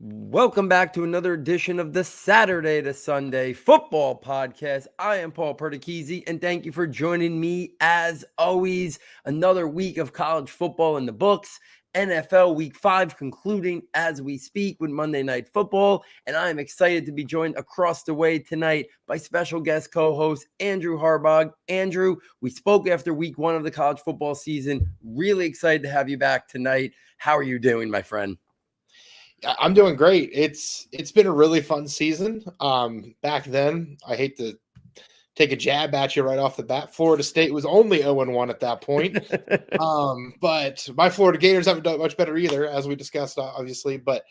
Welcome back to another edition of the Saturday to Sunday Football Podcast. I am Paul Perticchese, and thank you for joining me as always. Another week of college football in the books. NFL Week 5 concluding as we speak with Monday Night Football, and I am excited to be joined across the way tonight by special guest co-host Andrew Harbaugh. Andrew, we spoke after Week 1 of the college football season. Really excited to have you back tonight. How are you doing, my friend? I'm doing great. It's been a really fun season. Back then, I hate to take a jab at you right off the bat. Florida State was only 0-1 at that point. But my Florida Gators haven't done much better either, as we discussed, obviously. But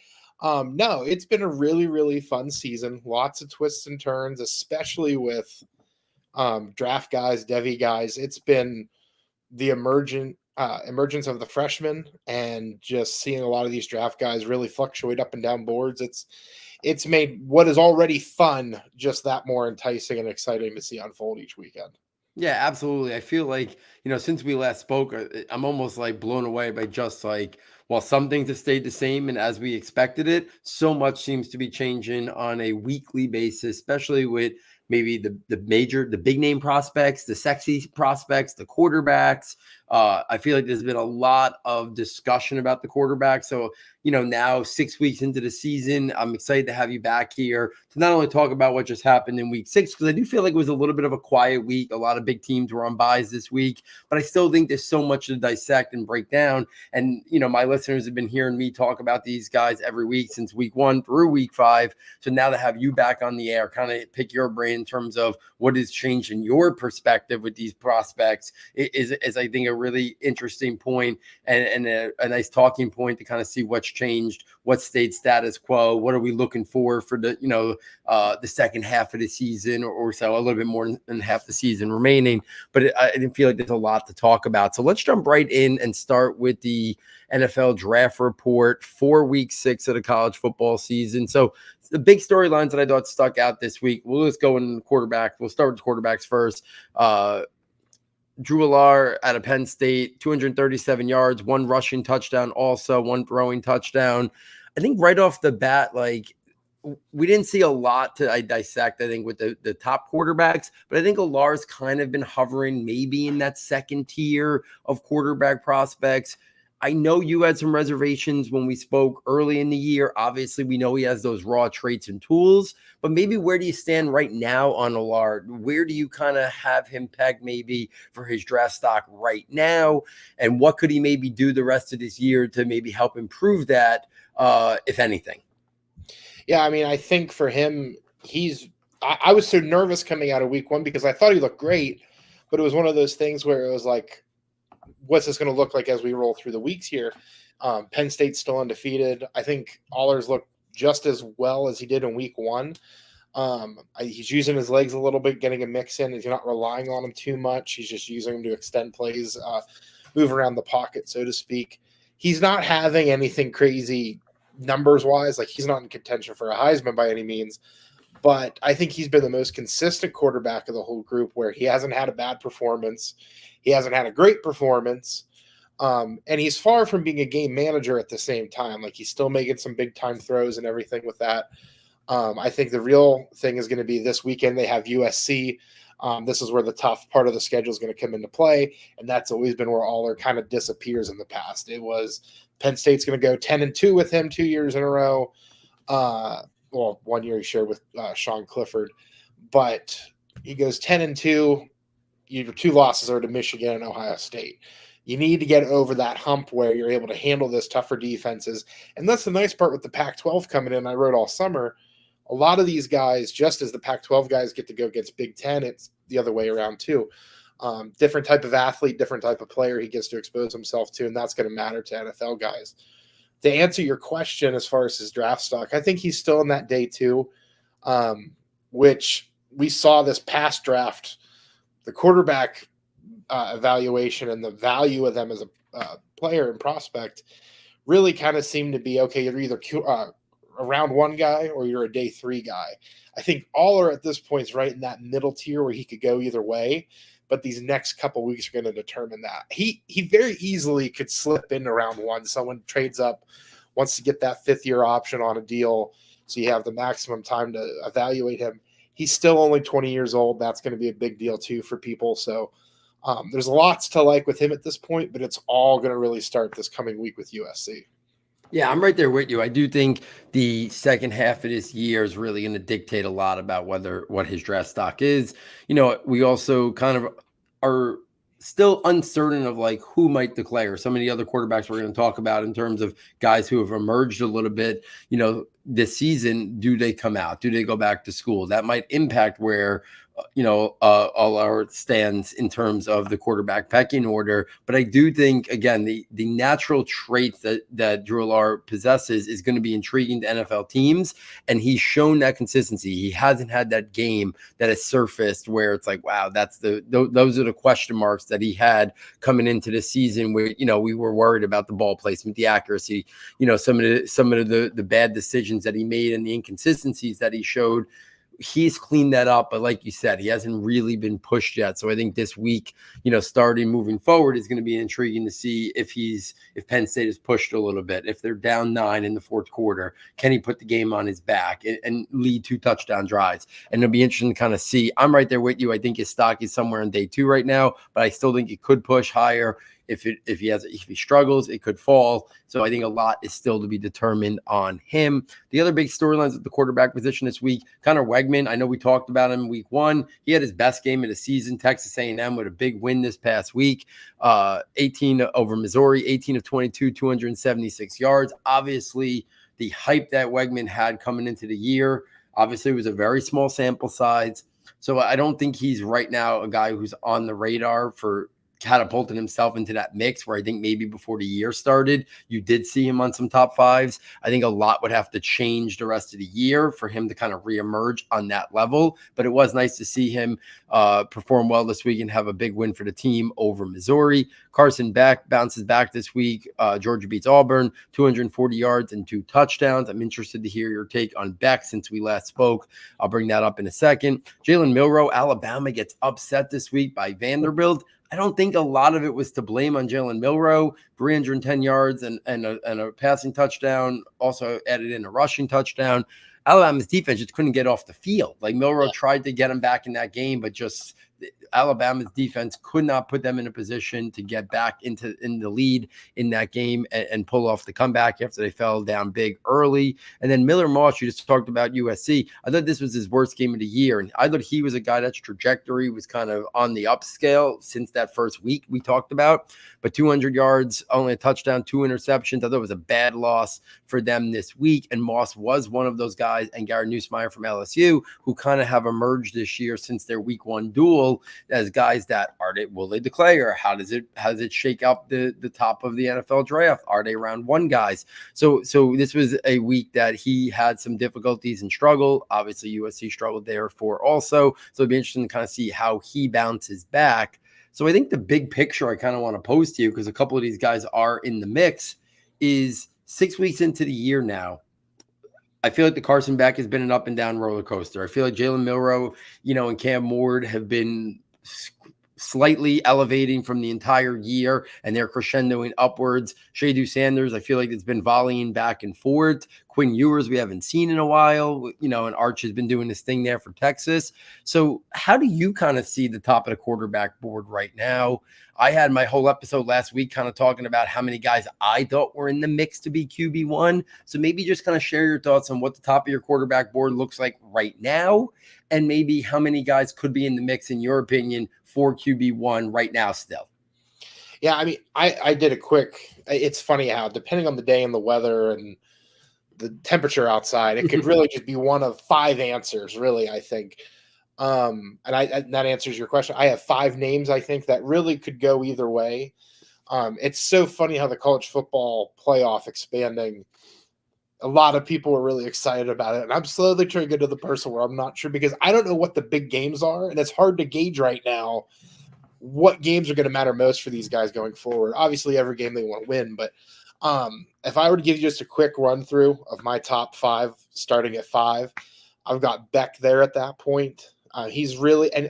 no, it's been a really, really fun season. Lots of twists and turns, especially with draft guys, Devy guys. It's been the emergence of the freshmen and just seeing a lot of these draft guys really fluctuate up and down boards. It's made what is already fun just that more enticing and exciting to see unfold each weekend. Yeah, absolutely. I feel like, since we last spoke, I'm almost like blown away by just like, while some things have stayed the same and as we expected it, so much seems to be changing on a weekly basis, especially with maybe the big name prospects, the sexy prospects, the quarterbacks. I feel like there's been a lot of discussion about the quarterback. So, now 6 weeks into the season, I'm excited to have you back here to not only talk about what just happened in week 6, because I do feel like it was a little bit of a quiet week. A lot of big teams were on buys this week, but I still think there's so much to dissect and break down. And, my listeners have been hearing me talk about these guys every week since week 1 through week 5. So now to have you back on the air, kind of pick your brain in terms of what has changed in your perspective with these prospects is I think, a really interesting point and a nice talking point to kind of see what's changed, what stayed status quo, what are we looking for the second half of the season or so, a little bit more than half the season remaining. But I didn't feel like there's a lot to talk about. So let's jump right in and start with the NFL draft report for week 6 of the college football season. So the big storylines that I thought stuck out this week, we'll just go in quarterback. We'll start with quarterbacks first. Drew Allar out of Penn State, 237 yards, 1 rushing touchdown, also 1 throwing touchdown. I think right off the bat, like, we didn't see a lot to dissect, I think, with the top quarterbacks, but I think Allar's kind of been hovering maybe in that second tier of quarterback prospects. I know you had some reservations when we spoke early in the year. Obviously, we know he has those raw traits and tools, but maybe where do you stand right now on Allard? Where do you kind of have him pegged maybe for his draft stock right now? And what could he maybe do the rest of this year to maybe help improve that, if anything? Yeah, I mean, I think for him, I was so nervous coming out of week 1 because I thought he looked great, but it was one of those things where it was like, what's this going to look like as we roll through the weeks here? Penn State's still undefeated. I think Allers looked just as well as he did in week 1. He's using his legs a little bit, getting a mix in. He's not relying on him too much. He's just using them to extend plays, move around the pocket, so to speak. He's not having anything crazy numbers-wise. Like, he's not in contention for a Heisman by any means. But I think he's been the most consistent quarterback of the whole group, where he hasn't had a bad performance. He hasn't had a great performance. And he's far from being a game manager at the same time. Like, he's still making some big-time throws and everything with that. I think the real thing is going to be this weekend. They have USC. This is where the tough part of the schedule is going to come into play, and that's always been where Aller kind of disappears in the past. It was Penn State's going to go 10-2 with him 2 years in a row. Well, 1 year he shared with Sean Clifford, but he goes 10-2. Your 2 losses are to Michigan and Ohio State. You need to get over that hump where you're able to handle those tougher defenses. And that's the nice part with the Pac-12 coming in. I wrote all summer, a lot of these guys, just as the Pac-12 guys get to go against Big Ten, it's the other way around too. Different type of athlete, different type of player he gets to expose himself to, and that's going to matter to NFL guys. To answer your question as far as his draft stock, I think he's still in that day 2, which we saw this past draft. The quarterback evaluation and the value of them as a player and prospect really kind of seemed to be, okay, you're either a round 1 guy or you're a day 3 guy. I think Aller at this point is right in that middle tier where he could go either way, but these next couple weeks are going to determine that. He very easily could slip into round 1. Someone trades up wants to get that 5th-year option on a deal so you have the maximum time to evaluate him. He's still only 20 years old. That's going to be a big deal too for people. So there's lots to like with him at this point, but it's all going to really start this coming week with USC. Yeah, I'm right there with you. I do think the second half of this year is really going to dictate a lot about what his draft stock is. We also kind of are still uncertain of like who might declare. Some of the other quarterbacks we're going to talk about in terms of guys who have emerged a little bit, this season, do they come out? Do they go back to school? That might impact where all our stands in terms of the quarterback pecking order. But I do think, again, the natural traits that Drew Allar possesses is going to be intriguing to NFL teams. And he's shown that consistency. He hasn't had that game that has surfaced where it's like, wow, those are the question marks that he had coming into the season where, we were worried about the ball placement, the accuracy, some of the bad decisions that he made and the inconsistencies that he showed. He's cleaned that up, but like you said, he hasn't really been pushed yet. So I think this week, starting moving forward is going to be intriguing to see if Penn State is pushed a little bit. If they're down 9 in the fourth quarter, can he put the game on his back and lead 2 touchdown drives? And it'll be interesting to kind of see. I'm right there with you. I think his stock is somewhere on day 2 right now, but I still think it could push higher. If he struggles, it could fall. So I think a lot is still to be determined on him. The other big storylines at the quarterback position this week, Connor Wegman. I know we talked about him week 1. He had his best game of the season, Texas A&M, with a big win this past week, 18 over Missouri, 18 of 22, 276 yards. Obviously, the hype that Wegman had coming into the year, obviously it was a very small sample size. So I don't think he's right now a guy who's on the radar for catapulted himself into that mix where I think maybe before the year started, you did see him on some top 5s. I think a lot would have to change the rest of the year for him to kind of reemerge on that level. But it was nice to see him perform well this week and have a big win for the team over Missouri. Carson Beck bounces back this week. Georgia beats Auburn, 240 yards and 2 touchdowns. I'm interested to hear your take on Beck since we last spoke. I'll bring that up in a second. Jalen Milroe, Alabama gets upset this week by Vanderbilt. I don't think a lot of it was to blame on Jalen Milroe, 310 yards and a passing touchdown, also added in a rushing touchdown. Alabama's defense just couldn't get off the field. Like Milroe tried to get him back in that game, but just Alabama's defense could not put them in a position to get back in the lead in that game and pull off the comeback after they fell down big early. And then Miller Moss, you just talked about USC. I thought this was his worst game of the year. And I thought he was a guy that's trajectory was kind of on the upscale since that first week we talked about. But 200 yards, only a touchdown, 2 interceptions. I thought it was a bad loss for them this week. And Moss was one of those guys, and Gary Nussmeier from LSU, who kind of have emerged this year since their week 1 duel as guys that will they declare? How does it shake up the top of the NFL draft? Are they round 1 guys? So this was a week that he had some difficulties and struggle. Obviously USC struggled there for also. So it'd be interesting to kind of see how he bounces back. So I think the big picture I kind of want to pose to you, because a couple of these guys are in the mix, is 6 weeks into the year now. I feel like the Carson Beck has been an up and down roller coaster. I feel like Jalen Milroe, and Cam Ward have been slightly elevating from the entire year, and they're crescendoing upwards. Shadu Sanders, I feel like it's been volleying back and forth. Quinn Ewers, we haven't seen in a while, and Arch has been doing this thing there for Texas. So how do you kind of see the top of the quarterback board right now? I had my whole episode last week kind of talking about how many guys I thought were in the mix to be QB1. So maybe just kind of share your thoughts on what the top of your quarterback board looks like right now, and maybe how many guys could be in the mix, in your opinion, for QB1 right now still. Yeah, I mean, I did a quick, it's funny how depending on the day and the weather and the temperature outside, it could really just be one of 5 answers, really, I think. And that answers your question. I have 5 names, I think, that really could go either way. It's so funny how the college football playoff expanding, a lot of people are really excited about it. And I'm slowly trying to get to the person where I'm not sure, because I don't know what the big games are. And it's hard to gauge right now what games are going to matter most for these guys going forward. Obviously, every game they want to win. But if I were to give you just a quick run through of my top 5, starting at 5, I've got Beck there at that point. He's really, and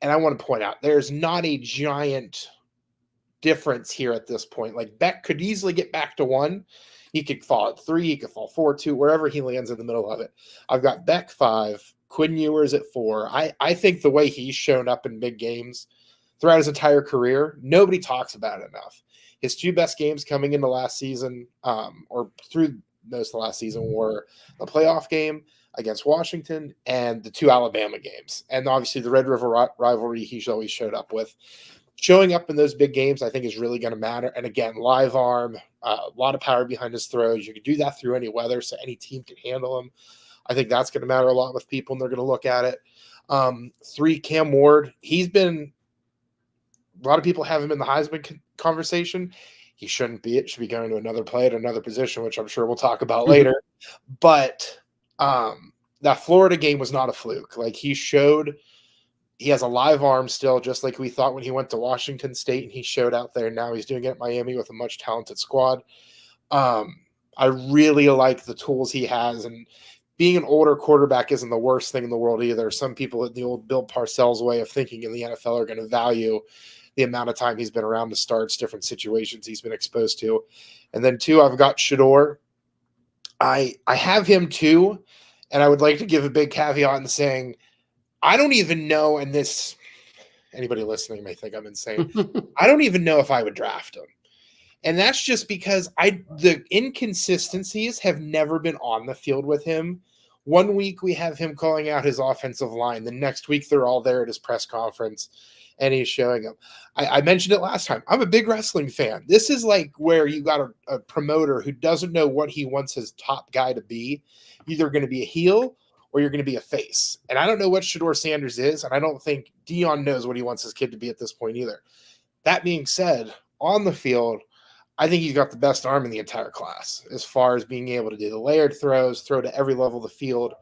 I want to point out, there's not a giant difference here at this point. Like Beck could easily get back to 1. He could fall at 3. He could fall 4-2, wherever he lands in the middle of it. I've got Beck 5, Quinn Ewers at 4. I think the way he's shown up in big games throughout his entire career, nobody talks about it enough. His 2 best games coming into last season, or through most of last season, were the playoff game against Washington and the 2 Alabama games. And obviously the Red River rivalry he's always showed up with. Showing up in those big games, I think, is really going to matter. And again, live arm, a lot of power behind his throws. You can do that through any weather, so any team can handle him. I think that's going to matter a lot with people, and they're going to look at it. 3, Cam Ward. He's been – a lot of people have him in the Heisman conversation. He shouldn't be. It should be going to another play at another position, which I'm sure we'll talk about later. But that Florida game was not a fluke. Like, he showed – he has a live arm still, just like we thought when he went to Washington State and he showed out there. Now he's doing it at Miami with a much talented squad. I really like the tools he has, and being an older quarterback isn't the worst thing in the world either. Some people in the old Bill Parcells way of thinking in the NFL are going to value the amount of time he's been around the starts, different situations he's been exposed to. And then 2, I've got Shador. I have him too, and I would like to give a big caveat in saying, I don't even know, and this, anybody listening may think I'm insane. I don't even know if I would draft him. And that's just because the inconsistencies have never been on the field with him. One week we have him calling out his offensive line. The next week they're all there at his press conference and he's showing them. I mentioned it last time. I'm a big wrestling fan. This is like where you got a promoter who doesn't know what he wants his top guy to be. Either going to be a heel or you're going to be a face. And I don't know what Shador Sanders is, and I don't think Dion knows what he wants his kid to be at this point either. That being said, on the field, I think he's got the best arm in the entire class as far as being able to do the layered throws, throw to every level of the field.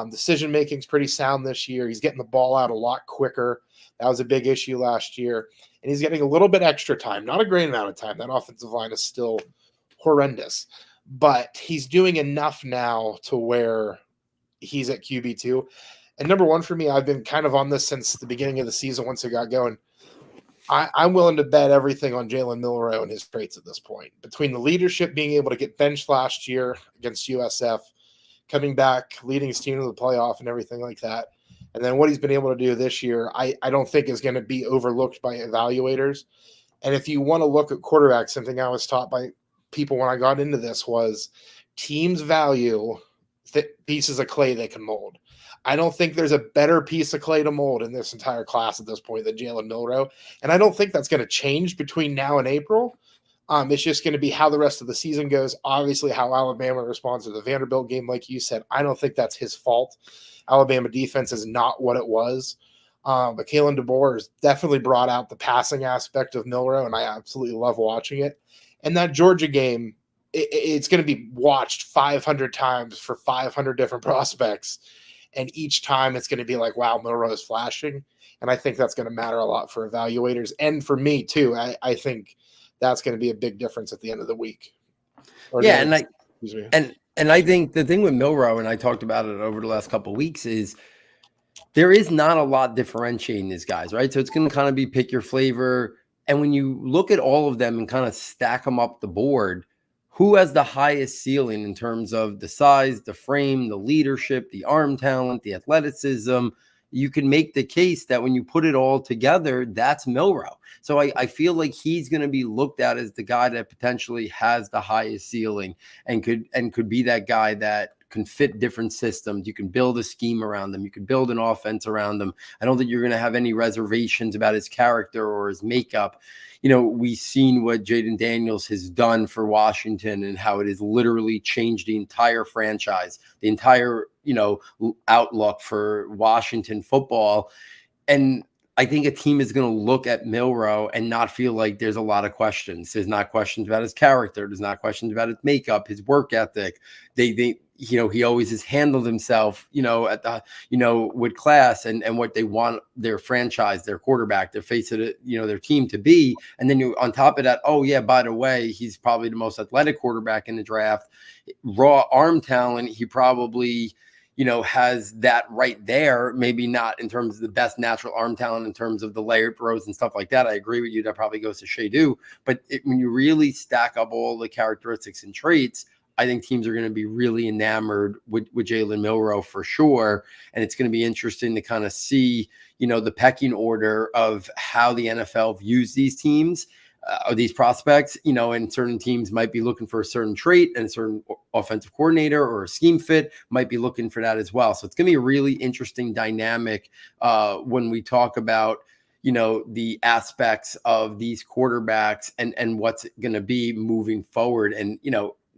Decision-making is pretty sound this year. He's getting the ball out a lot quicker. That was a big issue last year. And he's getting a little bit extra time, not a great amount of time. That offensive line is still horrendous. But he's doing enough now to where he's at QB2. And number 1 for me, I've been kind of on this since the beginning of the season once it got going. I'm willing to bet everything on Jalen Milroe and his traits at this point. Between the leadership, being able to get benched last year against USF, coming back, leading his team to the playoff and everything like that, and then what he's been able to do this year, I don't think is going to be overlooked by evaluators. And if you want to look at quarterbacks, something I was taught by people when I got into this was teams value pieces of clay they can mold. I don't think there's a better piece of clay to mold in this entire class at this point than Jalen Milroe. And I don't think that's going to change between now and April. It's just going to be how the rest of the season goes. Obviously, how Alabama responds to the Vanderbilt game, like you said. I don't think that's his fault. Alabama defense is not what it was. But Kalen DeBoer has definitely brought out the passing aspect of Milroe, and I absolutely love watching it. And that Georgia game, it's going to be watched 500 times for 500 different prospects. And each time it's going to be like, wow, Milroe is flashing. And I think that's going to matter a lot for evaluators. And for me, too. I think that's going to be a big difference at the end of the week. Yeah, and I think the thing with Milroe, and I talked about it over the last couple of weeks, is there is not a lot differentiating these guys, right? So it's going to kind of be pick your flavor. And when you look at all of them and kind of stack them up the board, who has the highest ceiling in terms of the size, the frame, the leadership, the arm talent, the athleticism? You can make the case that when you put it all together, that's Milroe. So I feel like he's going to be looked at as the guy that potentially has the highest ceiling and could be that guy that can fit different systems. You can build a scheme around them. You can build an offense around them. I don't think you're going to have any reservations about his character or his makeup. You know, we've seen what Jaden Daniels has done for Washington and how it has literally changed the entire franchise, the entire, outlook for Washington football. And I think a team is going to look at Milroe and not feel like there's a lot of questions. There's not questions about his character. There's not questions about his makeup, his work ethic. He always has handled himself, at the, with class and what they want their franchise, their quarterback, their face of it, their team to be. And then on top of that, oh yeah, by the way, he's probably the most athletic quarterback in the draft. Raw arm talent, he probably, has that right there. Maybe not in terms of the best natural arm talent, in terms of the layered throws and stuff like that. I agree with you. That probably goes to Shadu. But when you really stack up all the characteristics and traits, I think teams are going to be really enamored with Jalen Milroe for sure. And it's going to be interesting to kind of see, the pecking order of how the NFL views these teams. Or these prospects, and certain teams might be looking for a certain trait, and a certain offensive coordinator or a scheme fit might be looking for that as well. So it's going to be a really interesting dynamic when we talk about, the aspects of these quarterbacks and what's going to be moving forward. And,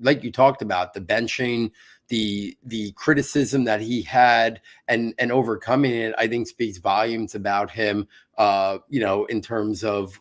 like you talked about, the benching, the criticism that he had and overcoming it, I think speaks volumes about him, in terms of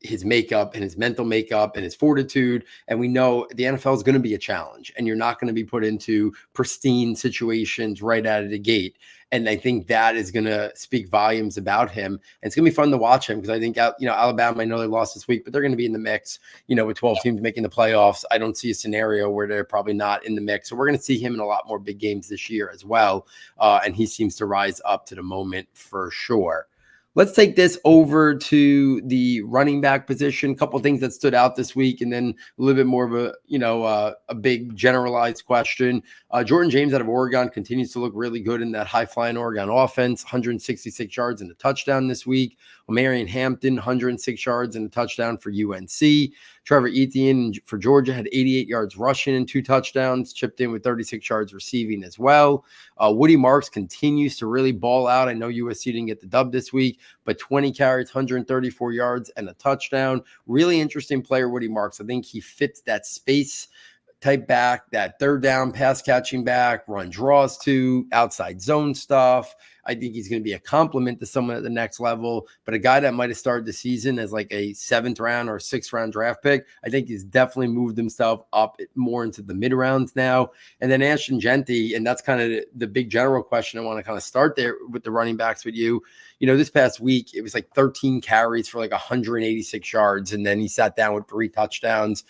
his makeup and his mental makeup and his fortitude. And we know the NFL is going to be a challenge, and you're not going to be put into pristine situations right out of the gate. And I think that is going to speak volumes about him. And it's going to be fun to watch him, because I think, Alabama, I know they lost this week, but they're going to be in the mix, with 12 teams making the playoffs. I don't see a scenario where they're probably not in the mix. So we're going to see him in a lot more big games this year as well. And he seems to rise up to the moment for sure. Let's take this over to the running back position. A couple of things that stood out this week, and then a little bit more of a big generalized question. Jordan James out of Oregon continues to look really good in that high-flying Oregon offense. 166 yards and a touchdown this week. Marion Hampton, 106 yards and a touchdown for UNC. Trevor Etienne for Georgia had 88 yards rushing and 2 touchdowns, chipped in with 36 yards receiving as well. Woody Marks continues to really ball out. I know USC didn't get the dub this week, but 20 carries, 134 yards and a touchdown. Really interesting player, Woody Marks. I think he fits that space type back, that third down pass catching back, run draws to, outside zone stuff. I think he's going to be a compliment to someone at the next level, but a guy that might have started the season as like a 7th round or 6th round draft pick, I think he's definitely moved himself up more into the mid rounds now. And then Ashton Jeanty, and that's kind of the big general question. I want to kind of start there with the running backs with you. This past week, it was like 13 carries for like 186 yards. And then he sat down with 3 touchdowns.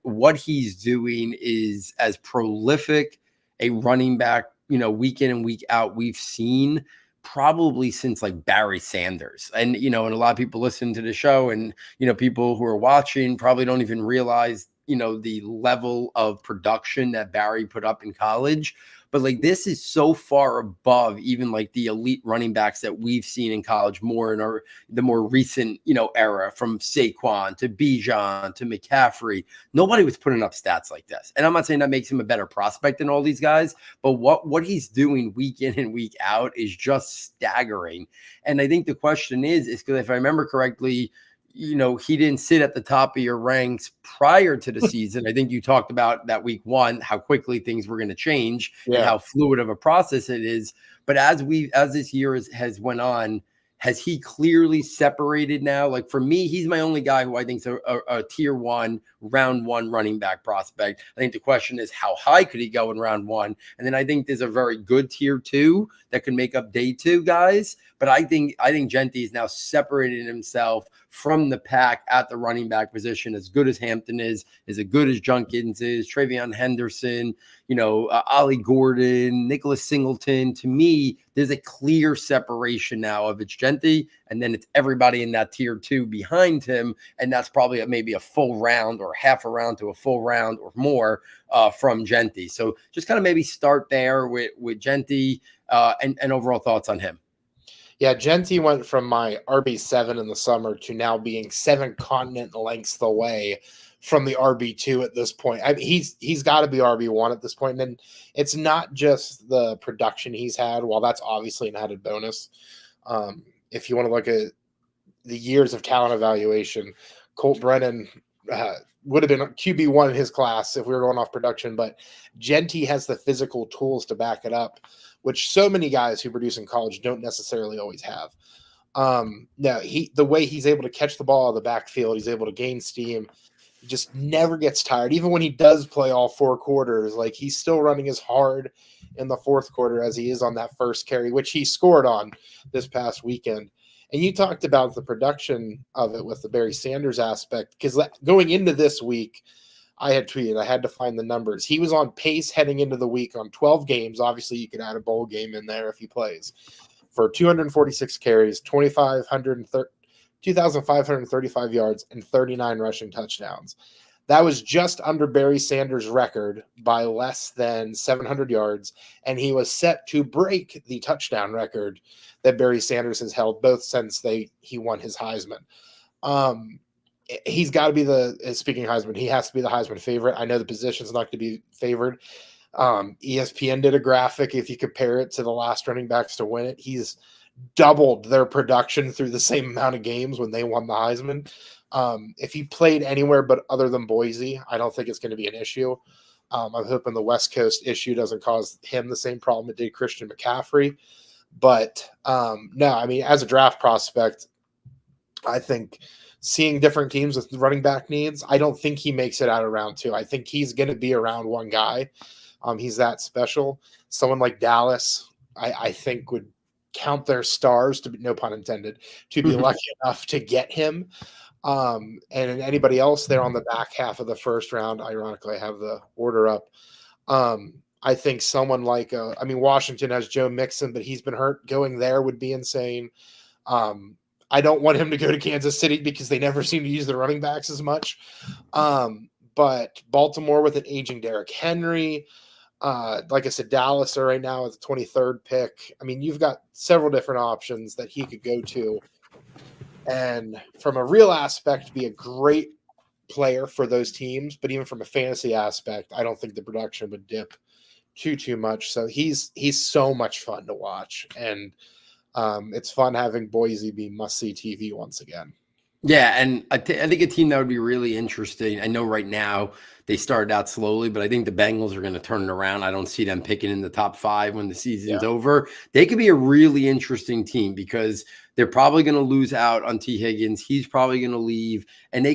What he's doing is as prolific a running back, week in and week out we've seen probably since like Barry Sanders. And, and a lot of people listen to the show, and, people who are watching probably don't even realize, the level of production that Barry put up in college. But like, this is so far above even like the elite running backs that we've seen in college more in the more recent, era, from Saquon to Bijan to McCaffrey. Nobody was putting up stats like this. And I'm not saying that makes him a better prospect than all these guys, but what he's doing week in and week out is just staggering. And I think the question is because if I remember correctly, he didn't sit at the top of your ranks prior to the season. I think you talked about that week 1, how quickly things were going to change and how fluid of a process it is. But as this year has went on, has he clearly separated now? Like for me, he's my only guy who I think is a tier 1, round 1 running back prospect. I think the question is how high could he go in round 1? And then I think there's a very good tier 2 that could make up day 2 guys. But I think Jeanty is now separated himself from the pack at the running back position. As good as Hampton is as good as Junkins is, Travion Henderson, Ollie Gordon, Nicholas Singleton. To me, there's a clear separation now of it's Jeanty, and then it's everybody in that tier 2 behind him. And that's probably maybe a full round or half a round to a full round or more from Jeanty. So just kind of maybe start there with Jeanty and overall thoughts on him. Yeah, Jeanty went from my RB7 in the summer to now being 7 continent lengths away from the RB2 at this point. I mean, he's got to be RB1 at this point. And it's not just the production he's had, while that's obviously an added bonus. If you want to look at the years of talent evaluation, Colt Brennan would have been QB1 in his class if we were going off production, but Jeanty has the physical tools to back it up, which so many guys who produce in college don't necessarily always have. The way he's able to catch the ball out of the backfield, he's able to gain steam, he just never gets tired. Even when he does play all 4 quarters, like he's still running as hard in the 4th quarter as he is on that first carry, which he scored on this past weekend. And you talked about the production of it with the Barry Sanders aspect, because going into this week, I had tweeted, I had to find the numbers. He was on pace heading into the week on 12 games. Obviously, you could add a bowl game in there if he plays, for 246 carries, 2,535 yards, and 39 rushing touchdowns. That was just under Barry Sanders' record by less than 700 yards, and he was set to break the touchdown record that Barry Sanders has held both since he won his Heisman. He's got to be speaking of Heisman, he has to be the Heisman favorite. I know the position's not going to be favored. ESPN did a graphic. If you compare it to the last running backs to win it, he's doubled their production through the same amount of games when they won the Heisman. If he played anywhere but other than Boise, I don't think it's going to be an issue. I'm hoping the West Coast issue doesn't cause him the same problem it did Christian McCaffrey. But no, I mean, as a draft prospect, I think seeing different teams with running back needs, I don't think he makes it out of round 2. I think he's going to be around one guy. He's that special. Someone like Dallas, I think would count their stars, to be, no pun intended, to be lucky enough to get him. And anybody else there on the back half of the first round, ironically, I have the order up. I think someone like, Washington has Joe Mixon, but he's been hurt. Going there would be insane. I don't want him to go to Kansas City because they never seem to use the running backs as much. But Baltimore with an aging Derrick Henry, like I said, Dallas are right now with the 23rd pick. I mean, you've got several different options that he could go to. And from a real aspect, be a great player for those teams. But even from a fantasy aspect, I don't think the production would dip too much. So he's so much fun to watch. And it's fun having Boise be must-see TV once again. Yeah, and I think a team that would be really interesting. I know right now they started out slowly, but I think the Bengals are going to turn it around. I don't see them picking in the top 5 when the season's over. They could be a really interesting team because they're probably going to lose out on T. Higgins. He's probably going to leave, and they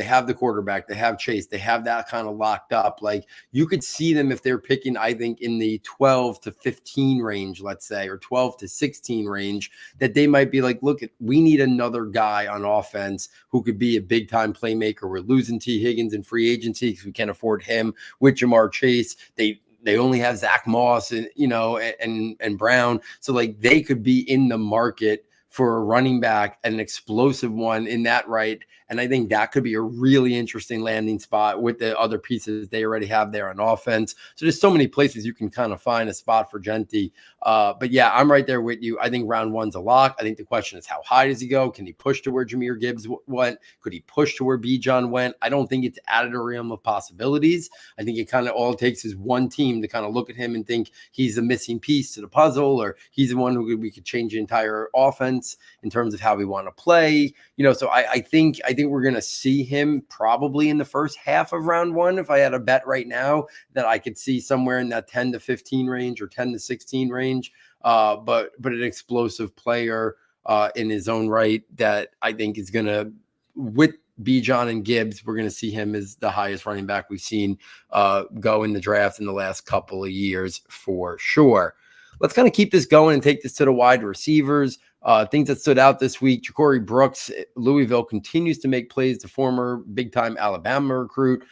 have the quarterback, they have Chase, they have that kind of locked up. Like, you could see them if they're picking, I think, in the 12 to 15 range, let's say, or 12 to 16 range, that they might be like, look, we need another guy on offense who could be a big time playmaker. We're losing T. Higgins in free agency because we can't afford him with Jamar Chase. They only have Zach Moss and Brown. So like, they could be in the market for a running back and an explosive one in that right. And I think that could be a really interesting landing spot with the other pieces they already have there on offense. So there's so many places you can kind of find a spot for Jeanty. But yeah, I'm right there with you. I think round 1's a lock. I think the question is, how high does he go? Can he push to where Jahmyr Gibbs went? Could he push to where Bijan went? I don't think it's out of the realm of possibilities. I think it kind of all it takes is one team to kind of look at him and think he's a missing piece to the puzzle, or he's the one who we could change the entire offense in terms of how we want to play. So I think we're going to see him probably in the first half of round 1. If I had a bet right now, that I could see somewhere in that 10 to 15 range or 10 to 16 range. But an explosive player in his own right that I think is going to, with Bijan and Gibbs, we're going to see him as the highest running back we've seen go in the draft in the last couple of years for sure. Let's kind of keep this going and take this to the wide receivers. Things that stood out this week: Ja'Cory Brooks, Louisville, continues to make plays. The former big-time Alabama recruit,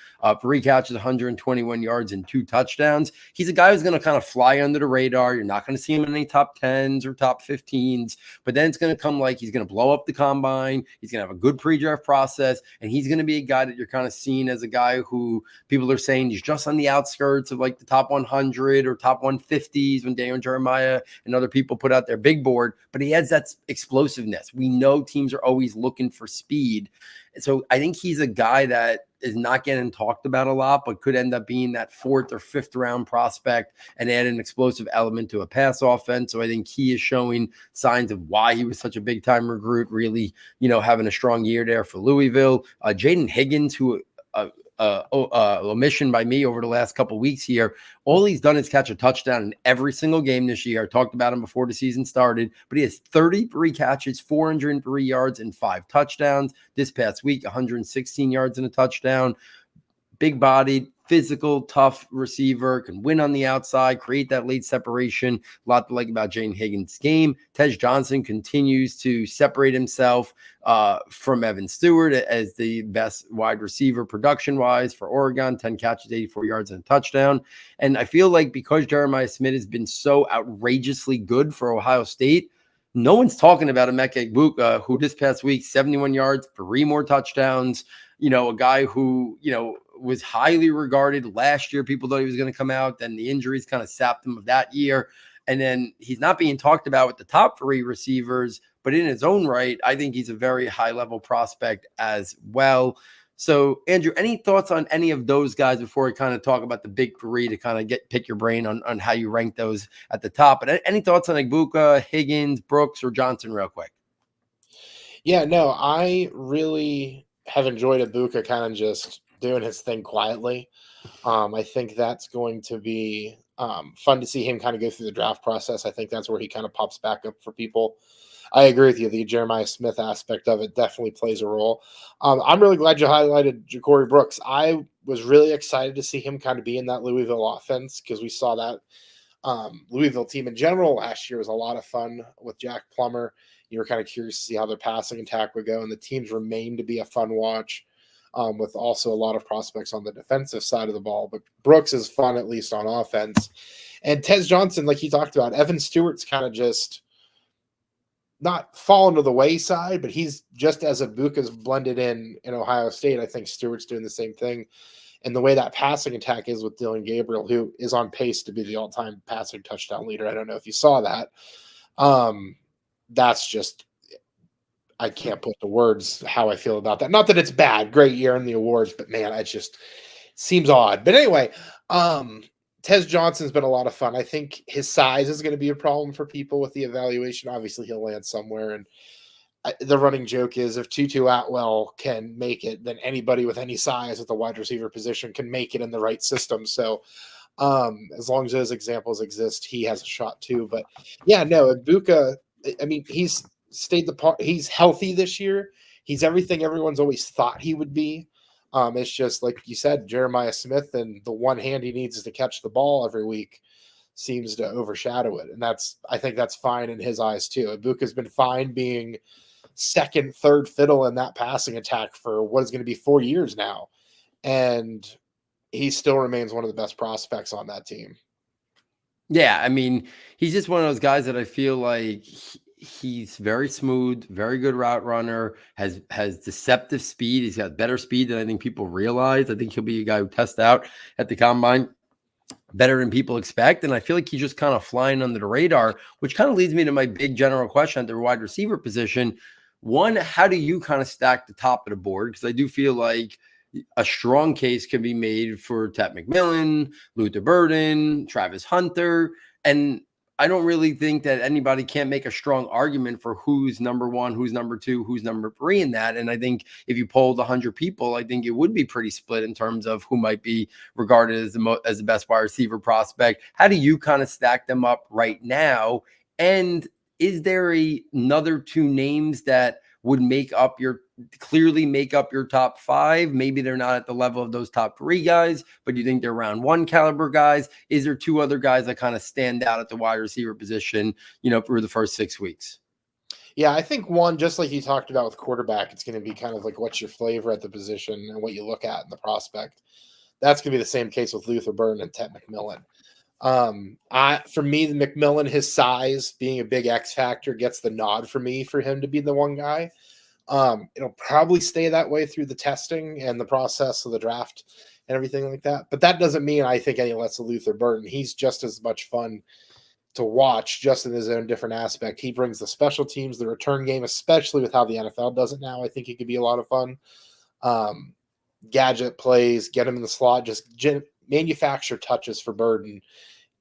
3 catches, 121 yards, and 2 touchdowns. He's a guy who's going to kind of fly under the radar. You're not going to see him in any top 10s or top 15s, but then it's going to come like he's going to blow up the combine. He's going to have a good pre-draft process, and he's going to be a guy that you're kind of seeing as a guy who people are saying he's just on the outskirts of like the top 100 or top 150s when Daniel Jeremiah and other people put out their big board, but he has that explosiveness. We know teams are always looking for speed. So I think he's a guy that is not getting talked about a lot, but could end up being that 4th or 5th round prospect and add an explosive element to a pass offense. So I think he is showing signs of why he was such a big time recruit, really, having a strong year there for Louisville. Jaden Higgins, who omission by me over the last couple of weeks here. All he's done is catch a touchdown in every single game this year. I talked about him before the season started, but he has 33 catches, 403 yards, and 5 touchdowns. This past week, 116 yards and a touchdown. Big-bodied, physical, tough receiver, can win on the outside, create that late separation. A lot to like about Jane Higgins' game. Tej Johnson continues to separate himself from Evan Stewart as the best wide receiver production-wise for Oregon, 10 catches, 84 yards, and a touchdown. And I feel like because Jeremiah Smith has been so outrageously good for Ohio State, no one's talking about Emeka Egbuka, who this past week, 71 yards, 3 more touchdowns. A guy who, was highly regarded last year. People thought he was going to come out. Then the injuries kind of sapped him of that year. And then he's not being talked about with the top 3 receivers, but in his own right, I think he's a very high-level prospect as well. So, Andrew, any thoughts on any of those guys before we kind of talk about the big 3 to kind of pick your brain on how you rank those at the top? But any thoughts on Egbuka, Higgins, Brooks, or Johnson real quick? Yeah, no, I really have enjoyed Egbuka kind of just doing his thing quietly. I think that's going to be fun to see him kind of go through the draft process. I think that's where he kind of pops back up for people. I agree with you. The Jeremiah Smith aspect of it definitely plays a role. I'm really glad you highlighted Ja'Cory Brooks. I was really excited to see him kind of be in that Louisville offense because we saw that Louisville team in general last year was a lot of fun with Jack Plummer. You were kind of curious to see how their passing attack would go, and the teams remain to be a fun watch with also a lot of prospects on the defensive side of the ball. But Brooks is fun, at least on offense. And Tej Johnson, like he talked about, Evan Stewart's kind of just not fallen to the wayside, but he's just as Egbuka's blended in Ohio State. I think Stewart's doing the same thing. And the way that passing attack is with Dylan Gabriel, who is on pace to be the all-time passing touchdown leader. I don't know if you saw that. That's just, I can't put the words how I feel about that. Not that it's bad, great year in the awards, but man, it just seems odd. But anyway, Tej Johnson's been a lot of fun. I think his size is going to be a problem for people with the evaluation. Obviously, he'll land somewhere. And the running joke is if Tutu Atwell can make it, then anybody with any size at the wide receiver position can make it in the right system. So as long as those examples exist, he has a shot too. But yeah, no, Egbuka, I mean, he's stayed the part. He's healthy this year. He's everything everyone's always thought he would be. It's just like you said, Jeremiah Smith, and the one hand he needs is to catch the ball every week seems to overshadow it. And I think that's fine in his eyes too. Egbuka's been fine being second, third fiddle in that passing attack for what is going to be 4 years now. And he still remains one of the best prospects on that team. Yeah, I mean, he's just one of those guys that I feel like he's very smooth, very good route runner, has deceptive speed. He's got better speed than I think people realize. I think he'll be a guy who tests out at the combine better than people expect. And I feel like he's just kind of flying under the radar, which kind of leads me to my big general question at the wide receiver position. One, how do you kind of stack the top of the board? Because I do feel like a strong case can be made for Ted McMillan, Luther Burden, Travis Hunter. And I don't really think that anybody can't make a strong argument for who's number 1, who's number 2, who's number 3 in that. And I think if you polled 100 people, I think it would be pretty split in terms of who might be regarded as the best wide receiver prospect. How do you kind of stack them up right now? And is there another 2 names that would clearly make up your top 5? Maybe they're not at the level of those top 3 guys, but you think they're round 1 caliber guys. Is there 2 other guys that kind of stand out at the wide receiver position, for the first 6 weeks? Yeah, I think one, just like you talked about with quarterback, it's going to be kind of like what's your flavor at the position and what you look at in the prospect. That's going to be the same case with Luther Burden and Ted McMillan. For me, the McMillan, his size being a big X factor, gets the nod for me for him to be the one guy. It'll probably stay that way through the testing and the process of the draft and everything like that. But that doesn't mean I think any less of Luther Burden. He's just as much fun to watch, just in his own different aspect. He brings the special teams, the return game, especially with how the NFL does it now. I think it could be a lot of fun. Gadget plays, get him in the slot, just manufacture touches for Burden,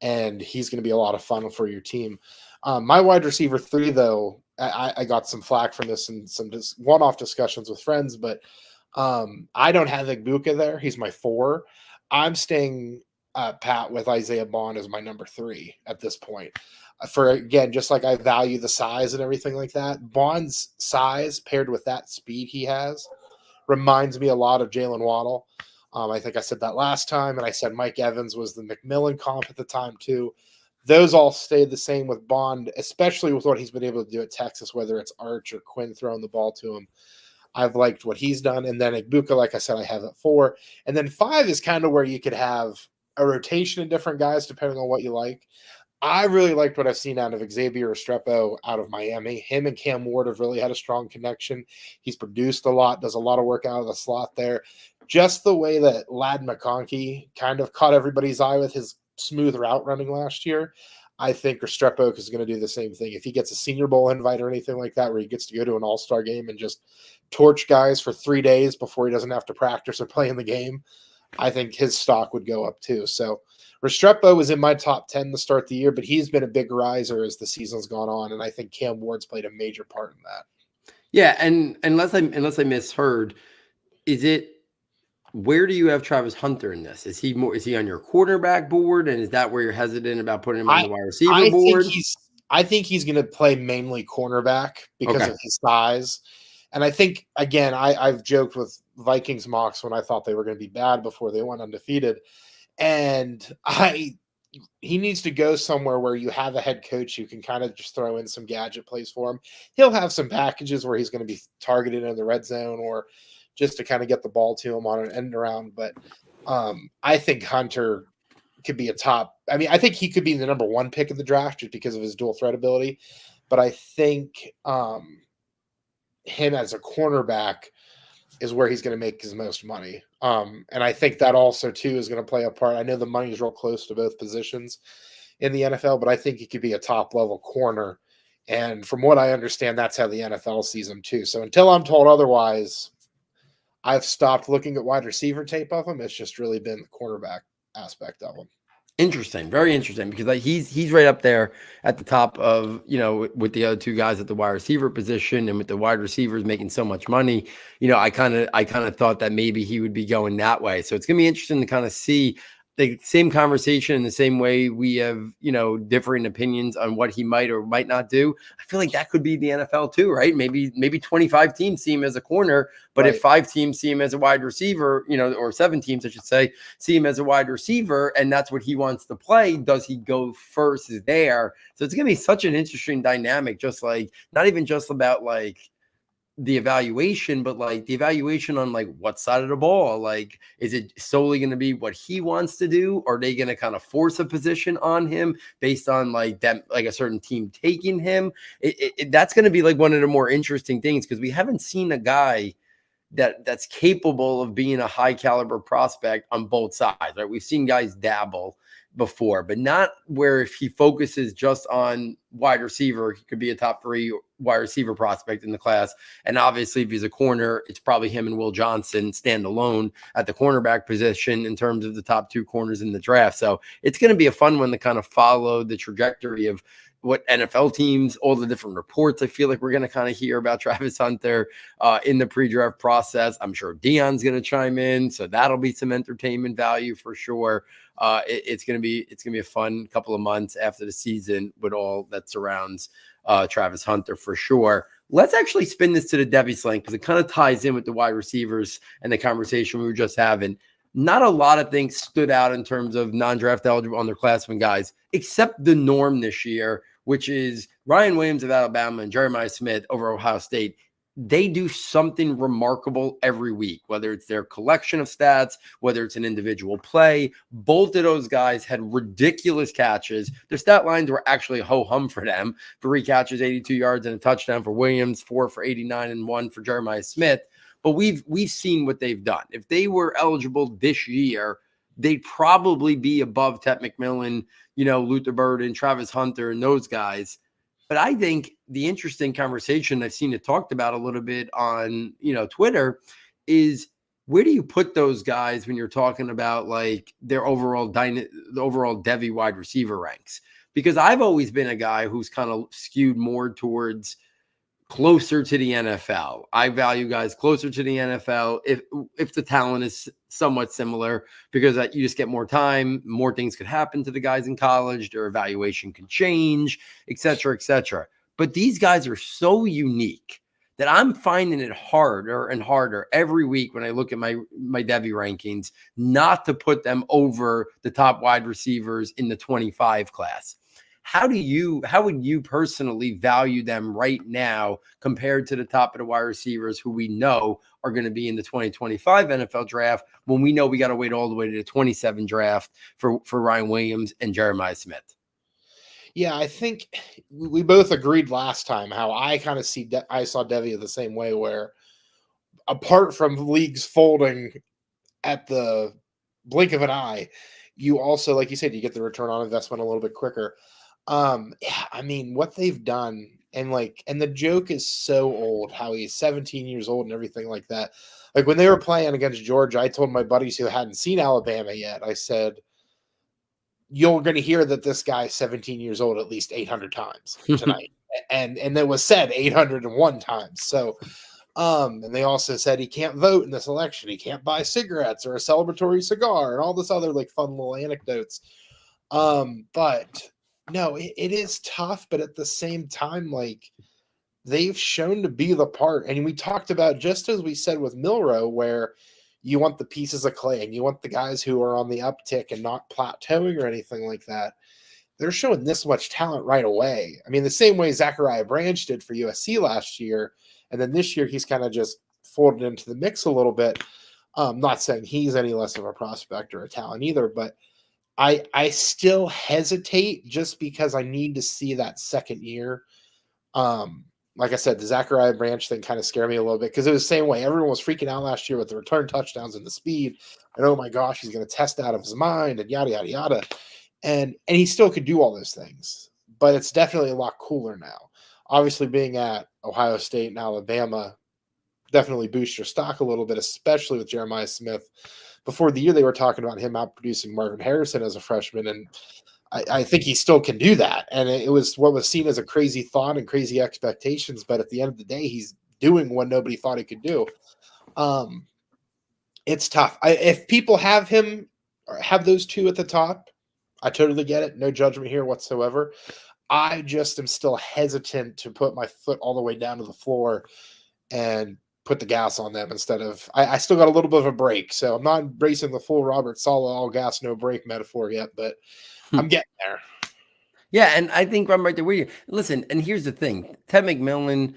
and he's going to be a lot of fun for your team. My wide receiver 3, though, I got some flack from this and some one-off discussions with friends, but I don't have Egbuka there. He's my 4. I'm staying pat with Isaiah Bond as my number 3 at this point. Again, just like I value the size and everything like that, Bond's size paired with that speed he has reminds me a lot of Jalen Waddle. I think I said that last time, and I said Mike Evans was the McMillan comp at the time too. Those all stayed the same with Bond, especially with what he's been able to do at Texas, whether it's Arch or Quinn throwing the ball to him. I've liked what he's done. And then Ibuka, like I said, I have at 4. And then 5 is kind of where you could have a rotation of different guys depending on what you like. I really liked what I've seen out of Xavier Restrepo out of Miami. Him and Cam Ward have really had a strong connection. He's produced a lot, does a lot of work out of the slot there. Just the way that Ladd McConkey kind of caught everybody's eye with his smooth route running last year, I think Restrepo is going to do the same thing. If he gets a Senior Bowl invite or anything like that, where he gets to go to an all-star game and just torch guys for 3 days before he doesn't have to practice or play in the game, I think his stock would go up too. So Restrepo was in my top 10 to start the year, but he's been a big riser as the season's gone on, and I think Cam Ward's played a major part in that. Yeah, and unless I misheard, is it, where do you have Travis Hunter in this? Is he on your quarterback board, and is that where you're hesitant about putting him on the wide receiver board? I think he's going to play mainly cornerback because of his size. And I think, again, I've joked with Vikings mocks when I thought they were going to be bad before they went undefeated. And he needs to go somewhere where you have a head coach who can kind of just throw in some gadget plays for him. He'll have some packages where he's going to be targeted in the red zone or just to kind of get the ball to him on an end around. But I think Hunter could be I think he could be the number 1 pick in the draft just because of his dual threat ability. But I think him as a cornerback is where he's going to make his most money. And I think that also too is going to play a part. I know the money is real close to both positions in the NFL, but I think he could be a top level corner. And from what I understand, that's how the NFL sees him too. So until I'm told otherwise, I've stopped looking at wide receiver tape of him. It's just really been the cornerback aspect of him. Interesting, very interesting, because he's right up there at the top of, with the other 2 guys at the wide receiver position, and with the wide receivers making so much money, I kind of thought that maybe he would be going that way. So it's gonna be interesting to kind of see the same conversation in the same way we have, differing opinions on what he might or might not do. I feel like that could be the NFL too, right? Maybe 25 teams see him as a corner, but if 5 teams see him as a wide receiver, or 7 teams, I should say, see him as a wide receiver, and that's what he wants to play, does he go first there? So it's going to be such an interesting dynamic, just like, not even just about like the evaluation, but like the evaluation on like what side of the ball, like, is it solely going to be what he wants to do? Or are they going to kind of force a position on him based on like that, like a certain team taking him? That's going to be like one of the more interesting things, because we haven't seen a guy that's capable of being a high caliber prospect on both sides, right? We've seen guys dabble before, but not where if he focuses just on wide receiver, he could be a top 3 wide receiver prospect in the class. And obviously, if he's a corner, it's probably him and Will Johnson stand alone at the cornerback position in terms of the top 2 corners in the draft. So it's going to be a fun one to kind of follow the trajectory of what NFL teams, all the different reports I feel like we're going to kind of hear about Travis Hunter in the pre-draft process. I'm sure Dion's going to chime in, so that'll be some entertainment value for sure. It's going to be a fun couple of months after the season with all that surrounds Travis Hunter for sure. Let's actually spin this to the Devy Slant, because it kind of ties in with the wide receivers and the conversation we were just having. Not a lot of things stood out in terms of non-draft eligible underclassmen guys, except the norm this year, which is Ryan Williams of Alabama and Jeremiah Smith over Ohio State. They do something remarkable every week, whether it's their collection of stats, whether it's an individual play. Both of those guys had ridiculous catches. Their stat lines were actually ho-hum for them. 3 catches, 82 yards, and a touchdown for Williams, 4 for 89, and 1 for Jeremiah Smith. But we've seen what they've done. If they were eligible this year, they'd probably be above Ted McMillan, Luther Burden, Travis Hunter, and those guys. But I think the interesting conversation, I've seen it talked about a little bit on, Twitter, is where do you put those guys when you're talking about like their overall Devy wide receiver ranks? Because I've always been a guy who's kind of skewed more towards closer to the NFL. I value guys closer to the NFL if the talent is somewhat similar, because you just get more time, more things could happen to the guys in college, their evaluation can change, et cetera, et cetera. But these guys are so unique that I'm finding it harder and harder every week when I look at my Devy rankings not to put them over the top wide receivers in the 25 class. How would you personally value them right now compared to the top of the wide receivers who we know are going to be in the 2025 NFL draft when we know we got to wait all the way to the 27 draft for Ryan Williams and Jeremiah Smith? Yeah, I think we both agreed last time how I kind of I saw Devy the same way, where apart from leagues folding at the blink of an eye, you also, like you said, you get the return on investment a little bit quicker. Yeah, I mean, what they've done, and the joke is so old, how he's 17 years old and everything like that. Like when they were playing against Georgia, I told my buddies who hadn't seen Alabama yet, I said, you're going to hear that this guy's 17 years old at least 800 times tonight. and it was said 801 times. So, and they also said he can't vote in this election. He can't buy cigarettes or a celebratory cigar and all this other like fun little anecdotes. But no, it is tough. But at the same time, like they've shown to be the part. And we talked about, just as we said with Milroe, where you want the pieces of clay and you want the guys who are on the uptick and not plateauing or anything like that. They're showing this much talent right away. I mean, the same way Zachariah Branch did for USC last year. And then this year, he's kind of just folded into the mix a little bit. Not saying he's any less of a prospect or a talent either, but I still hesitate just because I need to see that second year. Like I said, the Zachariah Branch thing kind of scared me a little bit because it was the same way. Everyone was freaking out last year with the return touchdowns and the speed. And oh my gosh, he's going to test out of his mind and yada, yada, yada. And he still could do all those things, but it's definitely a lot cooler now. Obviously, being at Ohio State and Alabama definitely boosts your stock a little bit, especially with Jeremiah Smith. Before the year, they were talking about him outproducing Marvin Harrison as a freshman, and I think he still can do that. And it was what was seen as a crazy thought and crazy expectations, but at the end of the day, he's doing what nobody thought he could do. It's tough. If people have him or have those two at the top, I totally get it. No judgment here whatsoever. I just am still hesitant to put my foot all the way down to the floor and put the gas on them instead of I still got a little bit of a break. So I'm not embracing the full Robert Saleh all gas, no break metaphor yet, but I'm getting there. Yeah, and I think I'm right there with you. Listen, and here's the thing. Ted McMillan,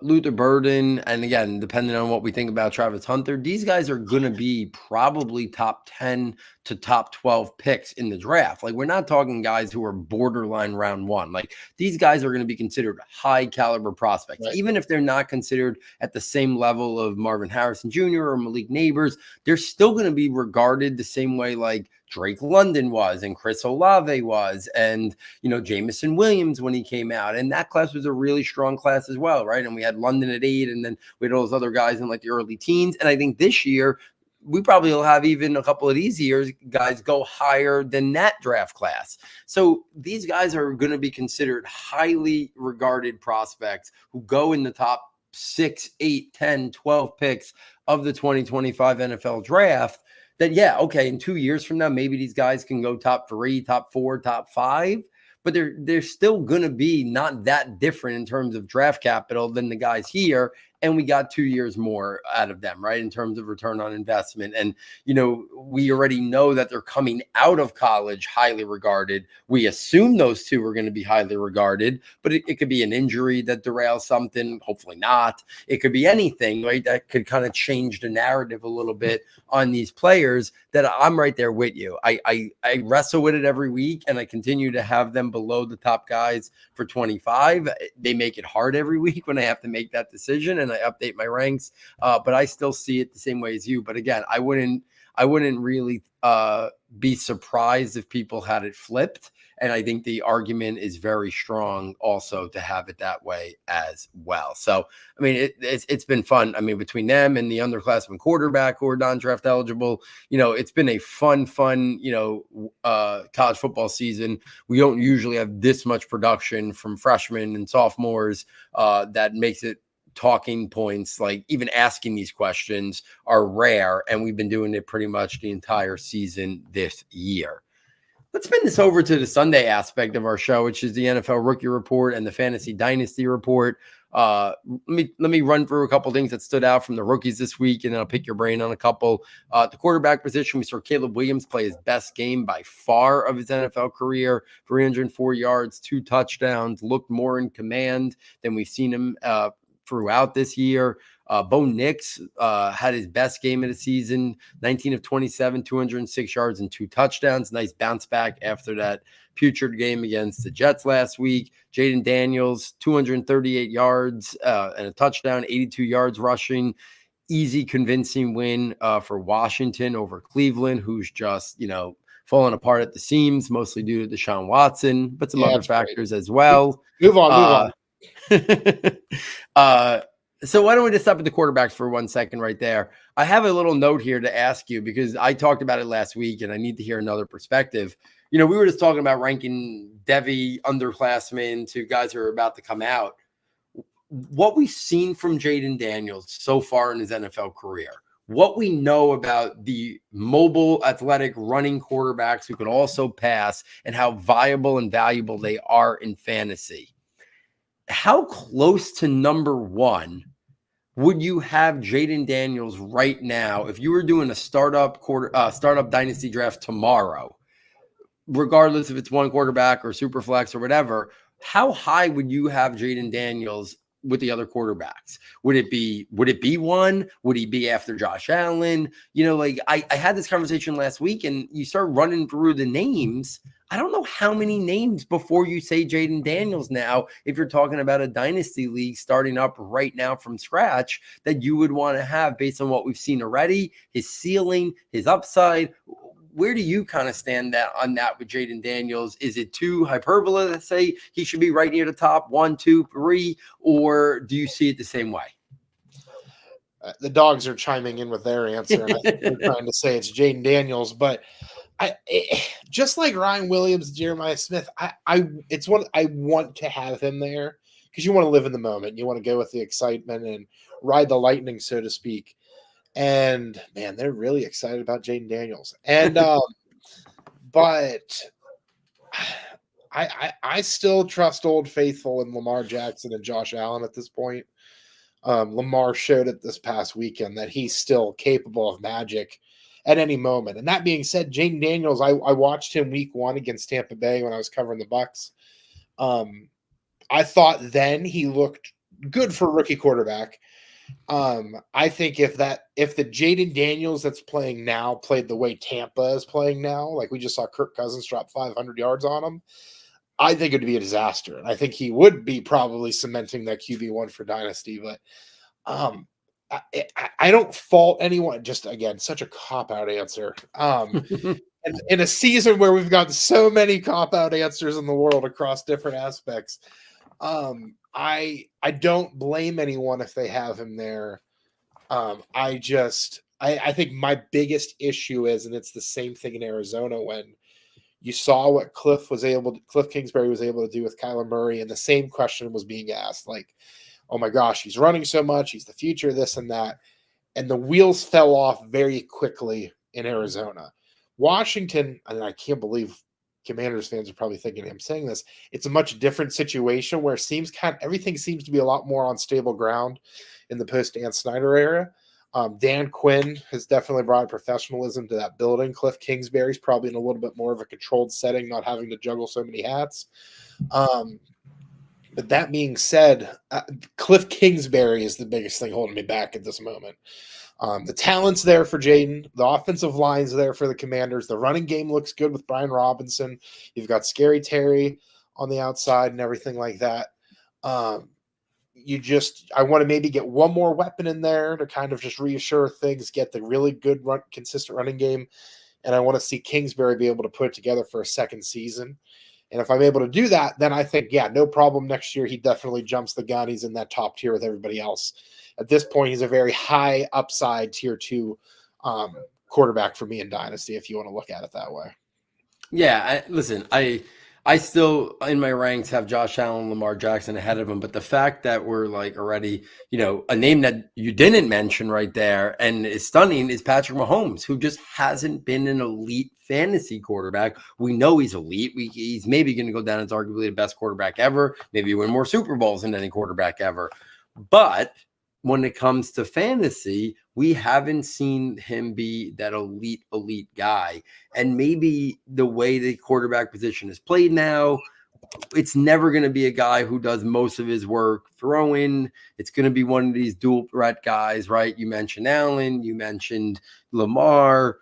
Luther Burden, and again, depending on what we think about Travis Hunter, these guys are going to be probably top 10 to top 12 picks in the draft. Like, we're not talking guys who are borderline round one. Like, these guys are going to be considered high caliber prospects, right? Even if they're not considered at the same level of Marvin Harrison Jr. or Malik Neighbors, they're still going to be regarded the same way like Drake London was and Chris Olave was and, Jamison Williams when he came out. And that class was a really strong class as well, right? And we had London at 8, and then we had all those other guys in like the early teens. And I think this year, we probably will have even a couple of these years guys go higher than that draft class. So these guys are going to be considered highly regarded prospects who go in the top 6, 8, 10, 12 picks of the 2025 NFL draft. That, yeah, okay, in 2 years from now, maybe these guys can go top 3, top 4, top 5, but they're still going to be not that different in terms of draft capital than the guys here. And we got 2 years more out of them, right, in terms of return on investment. And, we already know that they're coming out of college highly regarded. We assume those two are going to be highly regarded, but it could be an injury that derails something, hopefully not. It could be anything, right, that could kind of change the narrative a little bit on these players. That I'm right there with you. I wrestle with it every week, and I continue to have them below the top guys for 25. They make it hard every week when I have to make that decision, and I update my ranks. But I still see it the same way as you. But again, I wouldn't really be surprised if people had it flipped. And I think the argument is very strong also to have it that way as well. So, I mean, it's been fun. I mean, between them and the underclassmen quarterback who are non-draft eligible, it's been a fun, college football season. We don't usually have this much production from freshmen and sophomores that makes it talking points, like even asking these questions are rare. And we've been doing it pretty much the entire season this year. Let's spin this over to the Sunday aspect of our show, which is the NFL Rookie Report and the Fantasy Dynasty Report. Let me run through a couple things that stood out from the rookies this week, and then I'll pick your brain on a couple. The quarterback position, we saw Caleb Williams play his best game by far of his NFL career, 304 yards, 2 touchdowns, looked more in command than we've seen him throughout this year. Bo Nix had his best game of the season, 19 of 27, 206 yards and 2 touchdowns. Nice bounce back after that putrid game against the Jets last week. Jaden Daniels, 238 yards and a touchdown, 82 yards rushing. Easy, convincing win for Washington over Cleveland, who's just, falling apart at the seams, mostly due to Deshaun Watson, but some other factors as well. Move on. So why don't we just stop at the quarterbacks for 1 second right there? I have a little note here to ask you because I talked about it last week and I need to hear another perspective. We were just talking about ranking Devy underclassmen to guys who are about to come out. What we've seen from Jaden Daniels so far in his NFL career, what we know about the mobile, athletic, running quarterbacks who can also pass and how viable and valuable they are in fantasy. How close to number 1 would you have Jaden Daniels right now if you were doing a startup dynasty draft tomorrow, regardless if it's one quarterback or super flex or whatever? How high would you have Jaden Daniels with the other quarterbacks? Would it be 1? Would he be after Josh Allen? I had this conversation last week and you start running through the names. I don't know how many names before you say Jaden Daniels now, if you're talking about a dynasty league starting up right now from scratch, that you would want to have based on what we've seen already, his ceiling, his upside. Where do you kind of stand on that with Jaden Daniels? Is it too hyperbole to say he should be right near the top 1, 2, 3, or do you see it the same way? The dogs are chiming in with their answer, and I think they're trying to say it's Jaden Daniels, but just like Ryan Williams, Jeremiah Smith, it's what I want to have him there because you want to live in the moment. You want to go with the excitement and ride the lightning, so to speak. And man, they're really excited about Jaden Daniels. And but I still trust Old Faithful in Lamar Jackson and Josh Allen at this point. Lamar showed it this past weekend that he's still capable of magic at any moment. And that being said, Jaden Daniels, I watched him week 1 against Tampa Bay when I was covering the Bucs. I thought then he looked good for a rookie quarterback. I think if the Jaden Daniels that's playing now played the way Tampa is playing now, like we just saw Kirk Cousins drop 500 yards on him, I think it would be a disaster. And I think he would be probably cementing that QB1 for Dynasty. But I don't fault anyone. Just, again, such a cop-out answer. And in a season where we've got so many cop-out answers in the world across different aspects, I don't blame anyone if they have him there. I think my biggest issue is, and it's the same thing in Arizona when you saw what Cliff Kingsbury was able to do with Kyler Murray, and the same question was being asked, like, oh my gosh, he's running so much, he's the future, this and that. And the wheels fell off very quickly in Arizona. Washington, and I can't believe Commanders fans are probably thinking I'm saying this, it's a much different situation where everything seems to be a lot more on stable ground in the post-Dan Snyder era. Dan Quinn has definitely brought professionalism to that building. Cliff Kingsbury's probably in a little bit more of a controlled setting, not having to juggle so many hats. But that being said, Cliff Kingsbury is the biggest thing holding me back at this moment. The talent's there for Jaden. The offensive line's there for the Commanders. The running game looks good with Brian Robinson. You've got Scary Terry on the outside and everything like that. I want to maybe get one more weapon in there to kind of just reassure things, get the really good consistent running game. And I want to see Kingsbury be able to put it together for a second season. And if I'm able to do that, then I think, yeah, no problem. Next year, he definitely jumps the gun. He's in that top tier with everybody else. At this point, he's a very high upside tier 2 quarterback for me in Dynasty, if you want to look at it that way. Yeah, listen, I still, in my ranks, have Josh Allen, Lamar Jackson ahead of him. But the fact that we're like already, a name that you didn't mention right there and is stunning is Patrick Mahomes, who just hasn't been an elite fantasy quarterback. We know he's elite. He's maybe going to go down as arguably the best quarterback ever, maybe win more Super Bowls than any quarterback ever. But when it comes to fantasy, we haven't seen him be that elite guy. And maybe the way the quarterback position is played now, it's never going to be a guy who does most of his work throwing. It's going to be one of these dual threat guys, right? You mentioned Allen, you mentioned Lamar.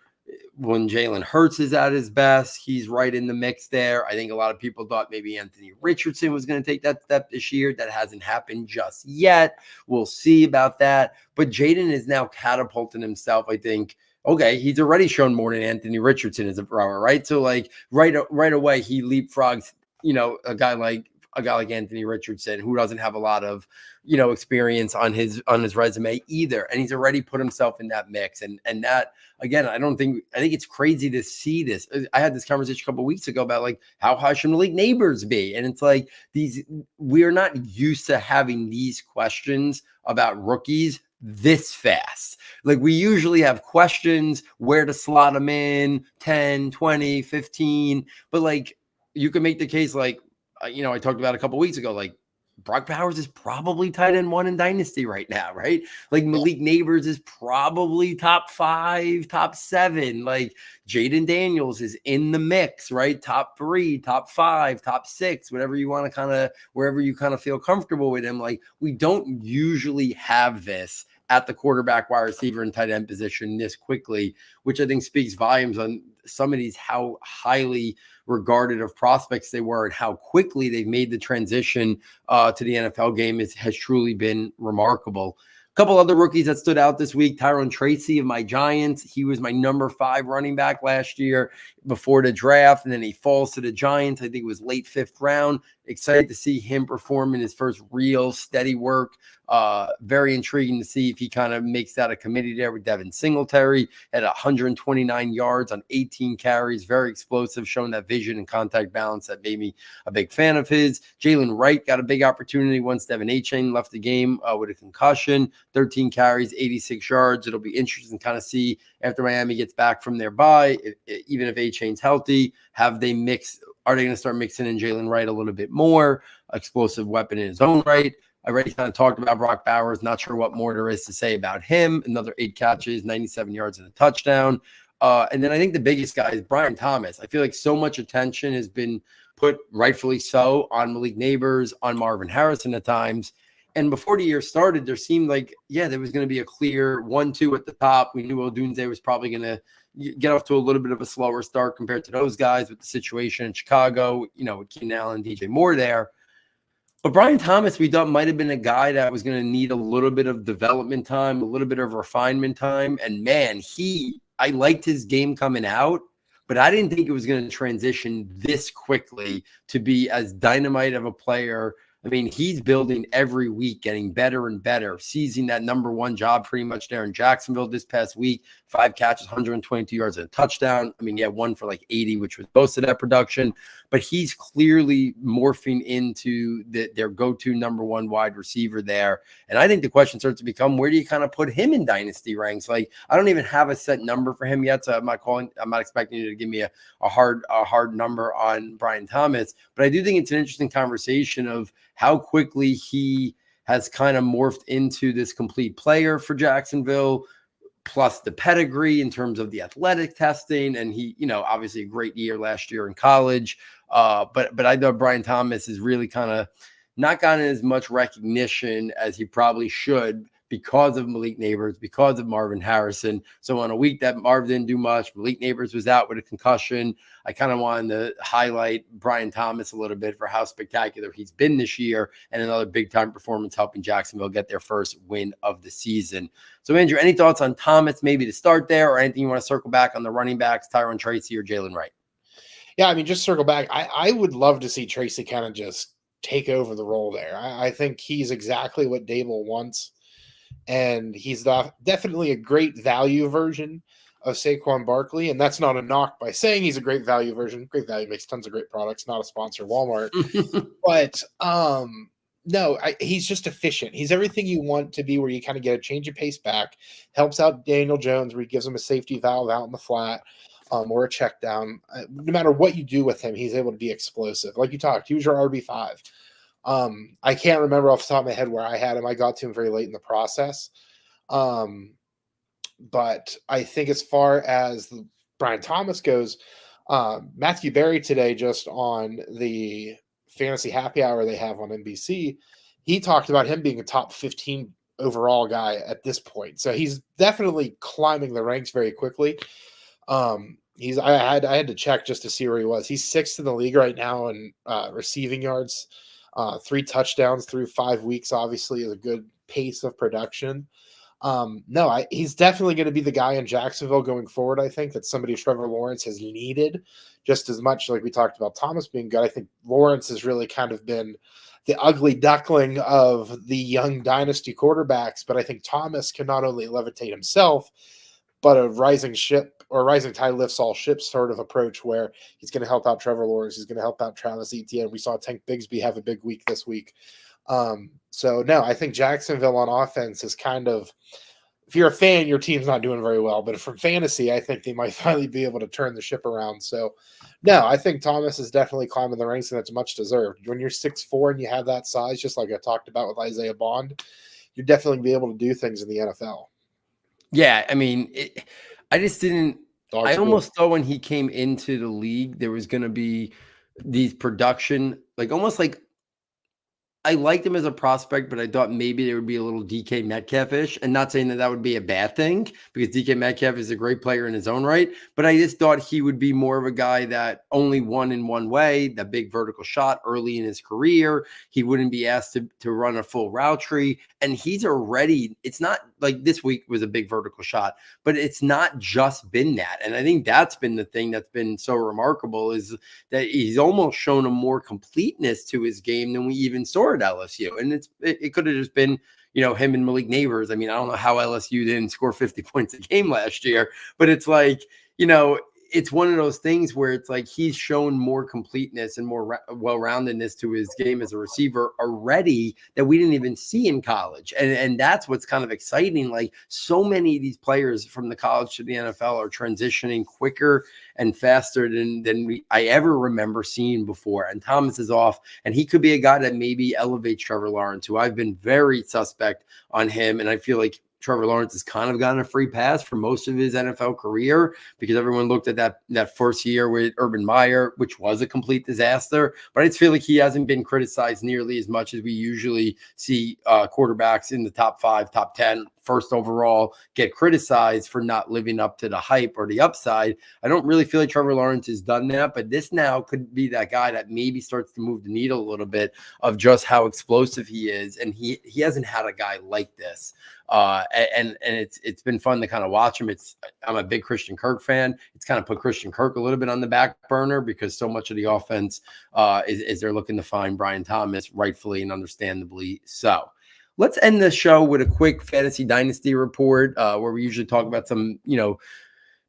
When Jalen Hurts is at his best, he's right in the mix there. I think a lot of people thought maybe Anthony Richardson was going to take that step this year. That hasn't happened just yet. We'll see about that. But Jaden is now catapulting himself, I think. Okay, he's already shown more than Anthony Richardson as a thrower, right? So like right away, he leapfrogs, a guy like Anthony Richardson, who doesn't have a lot of, experience on his resume either. And he's already put himself in that mix. And that, again, I think it's crazy to see this. I had this conversation a couple of weeks ago about like how high should Malik Neighbors be? And it's like we're not used to having these questions about rookies this fast. Like we usually have questions where to slot them in 10, 20, 15, but like you can make the case like, I talked about a couple of weeks ago, like Brock Bowers is probably tight end 1 in Dynasty right now, right? Like Malik Neighbors is probably top 5, top 7. Like Jaden Daniels is in the mix, right? Top 3, top 5, top 6, whatever you want to wherever you kind of feel comfortable with him. Like we don't usually have this at the quarterback, wide receiver, and tight end position this quickly, which I think speaks volumes on some of these, how highly regarded of prospects they were and how quickly they've made the transition to the NFL game has truly been remarkable. A couple other rookies that stood out this week: Tyrone Tracy of my Giants. He was my number 5 running back last year before the draft, and then he falls to the Giants. I think it was late 5th round. Excited to see him perform in his first real steady work. Very intriguing to see if he kind of makes that a committee there with Devin Singletary at 129 yards on 18 carries. Very explosive, showing that vision and contact balance that made me a big fan of his. Jalen Wright got a big opportunity once Devin Achane left the game with a concussion. 13 carries, 86 yards. It'll be interesting to kind of see after Miami gets back from their bye, even if Achane's healthy, are they going to start mixing in Jalen Wright a little bit more? Explosive weapon in his own right. I already kind of talked about Brock Bowers. Not sure what more there is to say about him. Another 8 catches, 97 yards and a touchdown. And then I think the biggest guy is Brian Thomas. I feel like so much attention has been put, rightfully so, on Malik Neighbors, on Marvin Harrison at times. And before the year started, there seemed like, there was going to be a clear 1-2 at the top. We knew Odunze was probably going to get off to a little bit of a slower start compared to those guys with the situation in Chicago, with Keenan Allen, DJ Moore there. But Brian Thomas, we thought might have been a guy that was going to need a little bit of development time, a little bit of refinement time. And man, I liked his game coming out, but I didn't think it was going to transition this quickly to be as dynamite of a player. I mean, he's building every week, getting better and better, seizing that number 1 job pretty much there in Jacksonville this past week. 5 catches, 122 yards and a touchdown. I mean, he had one for like 80, which was most of that production. But he's clearly morphing into their go-to number 1 wide receiver there. And I think the question starts to become, where do you kind of put him in dynasty ranks? Like, I don't even have a set number for him yet, so I'm not expecting you to give me a hard number on Brian Thomas. But I do think it's an interesting conversation of how quickly he has kind of morphed into this complete player for Jacksonville, plus the pedigree in terms of the athletic testing. And he, obviously a great year last year in college. But I know Brian Thomas has really kind of not gotten as much recognition as he probably should because of Malik Neighbors, because of Marvin Harrison. So on a week that Marvin didn't do much, Malik Neighbors was out with a concussion. I kind of wanted to highlight Brian Thomas a little bit for how spectacular he's been this year, and another big-time performance helping Jacksonville get their first win of the season. So, Andrew, any thoughts on Thomas maybe to start there, or anything you want to circle back on the running backs, Tyrone Tracy or Jalen Wright? Yeah, I mean, just circle back. I would love to see Tracy kind of just take over the role there. I think he's exactly what Dable wants. And he's definitely a great value version of Saquon Barkley, and that's not a knock by saying he's a great value version. Great Value makes tons of great products, not a sponsor of Walmart. But no, he's just efficient. He's everything you want to be, where you kind of get a change of pace back, helps out Daniel Jones, where he gives him a safety valve out in the flat, or a check down. No matter what you do with him, he's able to be explosive. Like you talked, he was your RB5. I can't remember off the top of my head where I had him. I got to him very late in the process. But I think as far as Brian Thomas goes, Matthew Berry today, just on the Fantasy Happy Hour they have on NBC, he talked about him being a top 15 overall guy at this point. So he's definitely climbing the ranks very quickly. I had to check just to see where he was. He's 6th in the league right now in receiving yards. 3 touchdowns through 5 weeks, obviously, is a good pace of production. He's definitely going to be the guy in Jacksonville going forward. I think that's somebody Trevor Lawrence has needed just as much. Like we talked about Thomas being good, I think Lawrence has really kind of been the ugly duckling of the young dynasty quarterbacks. But I think Thomas can not only levitate himself, but a rising ship or rising tide lifts all ships sort of approach, where he's going to help out Trevor Lawrence. He's going to help out Travis Etienne. We saw Tank Bigsby have a big week this week. So no, I think Jacksonville on offense is kind of, if you're a fan, your team's not doing very well, but from fantasy, I think they might finally be able to turn the ship around. So no, I think Thomas is definitely climbing the ranks, and it's much deserved. When you're 6'4" and you have that size, just like I talked about with Isaiah Bond, you're definitely going to be able to do things in the NFL. Yeah, I mean, I almost thought when he came into the league, there was going to be these production, like almost like I liked him as a prospect, but I thought maybe there would be a little DK Metcalf-ish, and not saying that would be a bad thing, because DK Metcalf is a great player in his own right, but I just thought he would be more of a guy that only won in one way, the big vertical shot early in his career. He wouldn't be asked to run a full route tree, and he's already, it's not like this week was a big vertical shot, but it's not just been that. And I think that's been the thing that's been so remarkable, is that he's almost shown a more completeness to his game than we even saw at LSU. And it could have just been, him and Malik Neighbors. I mean, I don't know how LSU didn't score 50 points a game last year, but it's like, it's one of those things where it's like he's shown more completeness and more well-roundedness to his game as a receiver already that we didn't even see in college. And that's what's kind of exciting. Like, so many of these players from the college to the NFL are transitioning quicker and faster than I ever remember seeing before. And Thomas is off, and he could be a guy that maybe elevates Trevor Lawrence, who I've been very suspect on him. And I feel like Trevor Lawrence has kind of gotten a free pass for most of his NFL career, because everyone looked at that first year with Urban Meyer, which was a complete disaster. But I just feel like he hasn't been criticized nearly as much as we usually see quarterbacks in the top 5, top 10, first overall get criticized for not living up to the hype or the upside. I don't really feel like Trevor Lawrence has done that, but this now could be that guy that maybe starts to move the needle a little bit of just how explosive he is. And he hasn't had a guy like this. And it's been fun to kind of watch him. I'm a big Christian Kirk fan. It's kind of put Christian Kirk a little bit on the back burner, because so much of the offense is they're looking to find Brian Thomas, rightfully and understandably so. Let's end the show with a quick Fantasy Dynasty report, where we usually talk about some,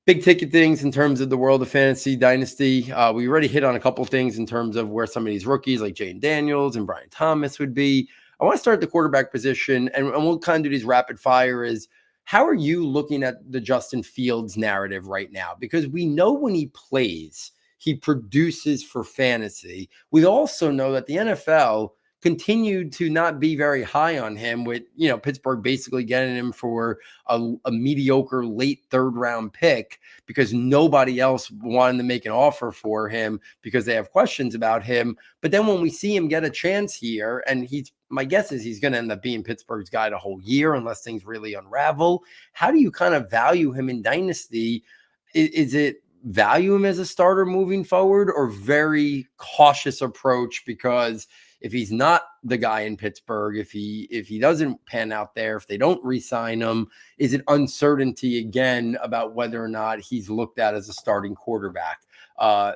big ticket things in terms of the world of Fantasy Dynasty. We already hit on a couple things in terms of where some of these rookies like Jane Daniels and Brian Thomas would be. I want to start at the quarterback position, and we'll kind of do these rapid fire. Is how are you looking at the Justin Fields narrative right now? Because we know when he plays, he produces for fantasy. We also know that the NFL continued to not be very high on him, with, Pittsburgh basically getting him for a mediocre late 3rd round pick, because nobody else wanted to make an offer for him because they have questions about him. But then when we see him get a chance here, and my guess is he's going to end up being Pittsburgh's guy the whole year unless things really unravel. How do you kind of value him in Dynasty? Is it value him as a starter moving forward, or very cautious approach? Because if he's not the guy in Pittsburgh, if he doesn't pan out there, if they don't re-sign him, is it uncertainty again about whether or not he's looked at as a starting quarterback?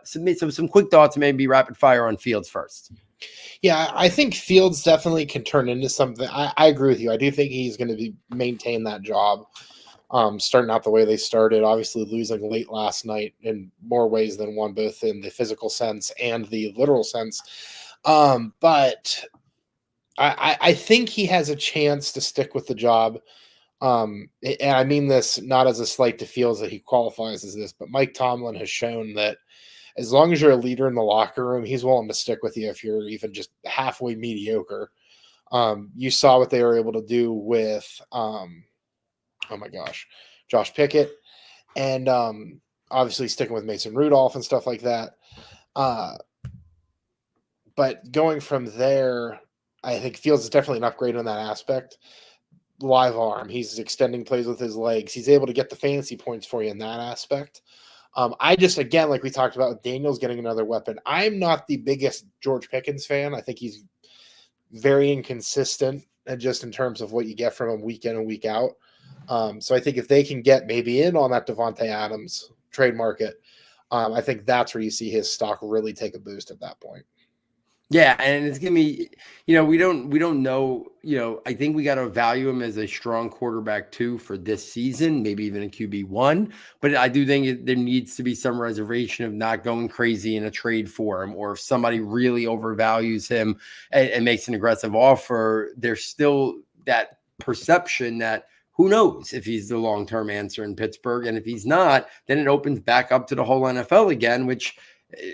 Some quick thoughts, maybe rapid fire on Fields first. Yeah, I think Fields definitely can turn into something. I agree with you. I do think he's going to maintain that job starting out the way they started, obviously losing late last night in more ways than one, both in the physical sense and the literal sense. But I think he has a chance to stick with the job. And I mean this not as a slight to Fields that he qualifies as this, but Mike Tomlin has shown that as long as you're a leader in the locker room, he's willing to stick with you if you're even just halfway mediocre. You saw what they were able to do with, oh my gosh, Josh Pickett, and obviously sticking with Mason Rudolph and stuff like that. But going from there, I think Fields is definitely an upgrade on that aspect. Live arm, he's extending plays with his legs. He's able to get the fantasy points for you in that aspect. I just, again, like we talked about, Daniels getting another weapon. I'm not the biggest George Pickens fan. I think he's very inconsistent just in terms of what you get from him week in and week out. So I think if they can get maybe in on that Devontae Adams trade market, I think that's where you see his stock really take a boost at that point. Yeah, and it's gonna be, we don't know, I think we got to value him as a strong quarterback too for this season, maybe even a QB1. But I do think there needs to be some reservation of not going crazy in a trade for him, or if somebody really overvalues him and makes an aggressive offer, there's still that perception that who knows if he's the long-term answer in Pittsburgh, and if he's not, then it opens back up to the whole NFL again, which.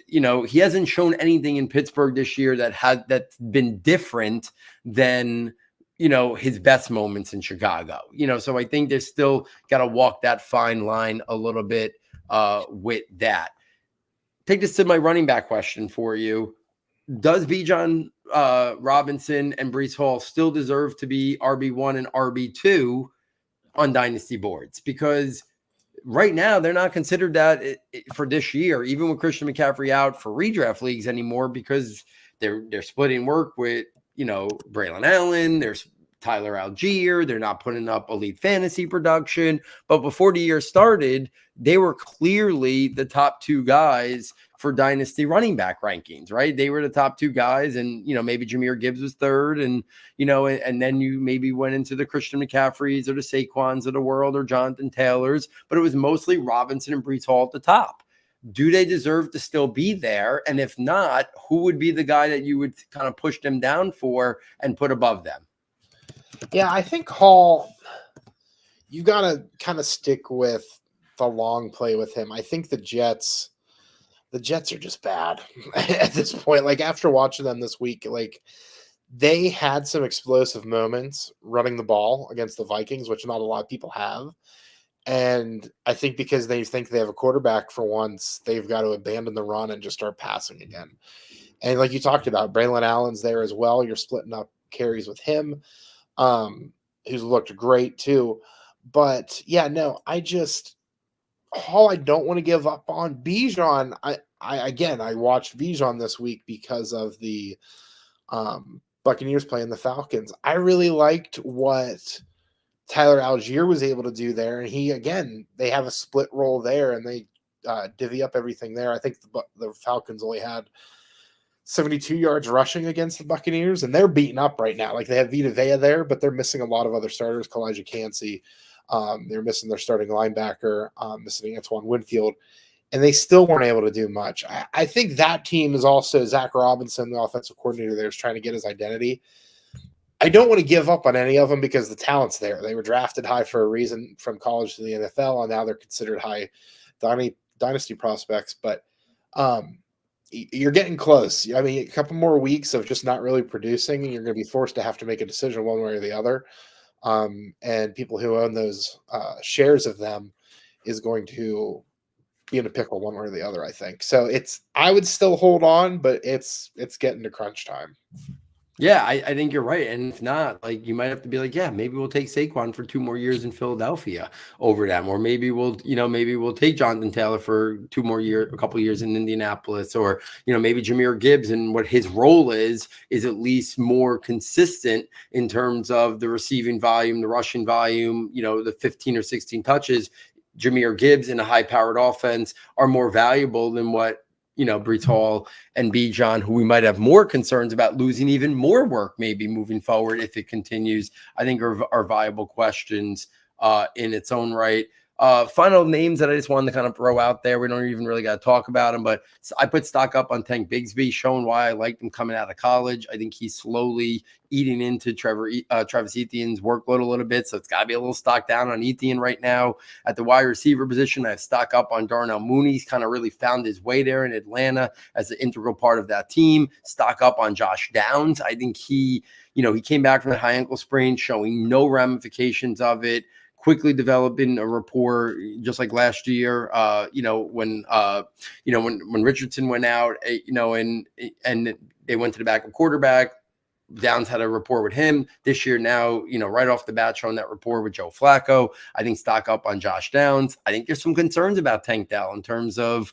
He hasn't shown anything in Pittsburgh this year that's been different than, his best moments in Chicago. So I think there's still got to walk that fine line a little bit with that. Take this to my running back question for you. Does Bijan Robinson and Breece Hall still deserve to be RB1 and RB2 on dynasty boards? Because right now, they're not considered that for this year, even with Christian McCaffrey out for redraft leagues anymore, because they're splitting work with, Braylon Allen. There's Tyler Algier. They're not putting up elite fantasy production. But before the year started, they were clearly the top two guys for dynasty running back rankings, right? They were the top two guys, and, maybe Jahmyr Gibbs was third, and, and then you maybe went into the Christian McCaffreys or the Saquons of the world or Jonathan Taylors, but it was mostly Robinson and Breece Hall at the top. Do they deserve to still be there? And if not, who would be the guy that you would kind of push them down for and put above them? Yeah, I think Hall, you got to kind of stick with the long play with him. I think the Jets are just bad at this point. Like, after watching them this week, like, they had some explosive moments running the ball against the Vikings, which not a lot of people have. And I think because they think they have a quarterback for once, they've got to abandon the run and just start passing again. And like you talked about, Braylon Allen's there as well. You're splitting up carries with him, who's looked great too. But yeah, no, Hall, I don't want to give up on. Bijan, I watched Bijan this week because of the Buccaneers playing the Falcons. I really liked what Tyler Algier was able to do there, and they have a split role there, and they divvy up everything there. I think the Falcons only had 72 yards rushing against the Buccaneers, and they're beaten up right now. Like, they have Vita Vea there, but they're missing a lot of other starters. Kalijah Cansey. They're missing their starting linebacker, missing Antoine Winfield, and they still weren't able to do much. I think that team is also Zach Robinson, the offensive coordinator there, is trying to get his identity. I don't want to give up on any of them because the talent's there. They were drafted high for a reason from college to the NFL, and now they're considered high dynasty prospects. But you're getting close. I mean, a couple more weeks of just not really producing, and you're going to be forced to have to make a decision one way or the other. And people who own those shares of them is going to be in a pickle one way or the other, I think. So I would still hold on, but it's getting to crunch time. Yeah, I think you're right. And if not, like, you might have to be like, yeah, maybe we'll take Saquon for 2 more years in Philadelphia over them. Or maybe we'll take Jonathan Taylor for 2 more years, a couple years in Indianapolis. Or, maybe Jahmyr Gibbs and what his role is at least more consistent in terms of the receiving volume, the rushing volume, the 15 or 16 touches. Jahmyr Gibbs in a high-powered offense are more valuable than what, Breece Hall and Bijan, who we might have more concerns about losing even more work maybe moving forward if it continues, I think are viable questions in its own right. Final names that I just wanted to kind of throw out there. We don't even really got to talk about him, but I put stock up on Tank Bigsby, showing why I liked him coming out of college. I think he's slowly eating into Travis Etienne's workload a little bit, so it's got to be a little stock down on Etienne right now. At the wide receiver position, I have stock up on Darnell Mooney. He's kind of really found his way there in Atlanta as an integral part of that team. Stock up on Josh Downs. I think he came back from the high ankle sprain, showing no ramifications of it. Quickly developing a rapport, just like last year. When Richardson went out, and they went to the backup quarterback. Downs had a rapport with him this year. Now, right off the bat, showing that rapport with Joe Flacco. I think stock up on Josh Downs. I think there's some concerns about Tank Dell in terms of,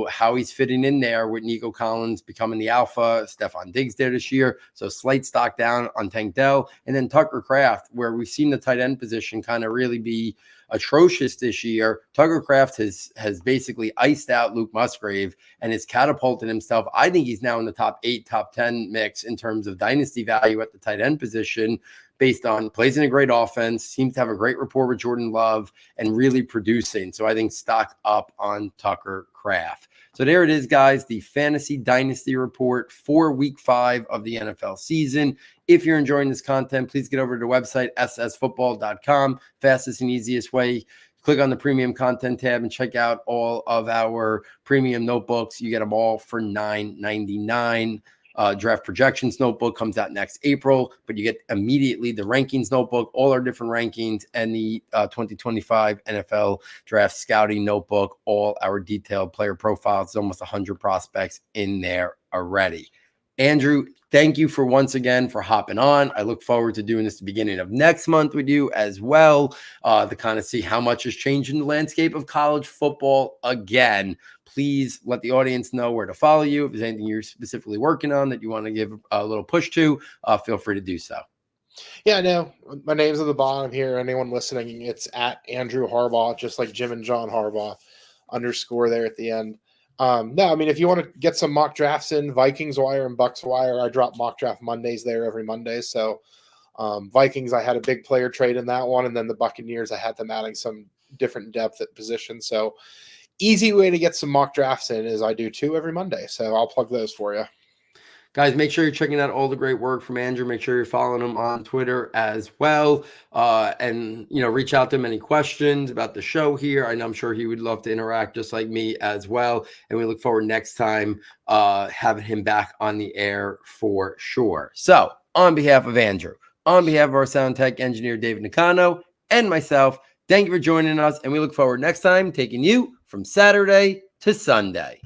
how he's fitting in there with Nico Collins becoming the alpha, Stephon Diggs there this year. So slight stock down on Tank Dell. And then Tucker Kraft, where we've seen the tight end position kind of really be atrocious this year. Tucker Kraft has basically iced out Luke Musgrave and has catapulted himself. I think he's now in the top 8, top 10 mix in terms of dynasty value at the tight end position, based on plays in a great offense, seems to have a great rapport with Jordan Love, and really producing. So I think stock up on Tucker Kraft. So there it is, guys, the Fantasy Dynasty Report for Week 5 of the NFL season. If you're enjoying this content, please get over to the website, ssfootball.com. Fastest and easiest way. Click on the premium content tab and check out all of our premium notebooks. You get them all for $9.99. Draft projections notebook comes out next April, but you get immediately the rankings notebook, all our different rankings, and the 2025 NFL draft scouting notebook, all our detailed player profiles. Almost 100 prospects in there already. Andrew, thank you once again for hopping on. I look forward to doing this the beginning of next month with you as well, to kind of see how much has changed in the landscape of college football again. Please let the audience know where to follow you. If there's anything you're specifically working on that you want to give a little push to, feel free to do so. Yeah, no, my name's at the bottom here. Anyone listening, it's at Andrew Harbaugh, just like Jim and John Harbaugh, _ there at the end. No, I mean, if you want to get some mock drafts in, Vikings Wire and Bucks Wire, I drop mock draft Mondays there every Monday. So Vikings, I had a big player trade in that one. And then the Buccaneers, I had them adding some different depth at position. So easy way to get some mock drafts in is I do 2 every Monday. So I'll plug those for you. Guys, make sure you're checking out all the great work from Andrew. Make sure you're following him on Twitter as well. And, reach out to him any questions about the show here. I'm sure he would love to interact just like me as well. And we look forward next time having him back on the air for sure. So on behalf of Andrew, on behalf of our sound tech engineer, David Nicano, and myself, thank you for joining us. And we look forward next time taking you from Saturday to Sunday.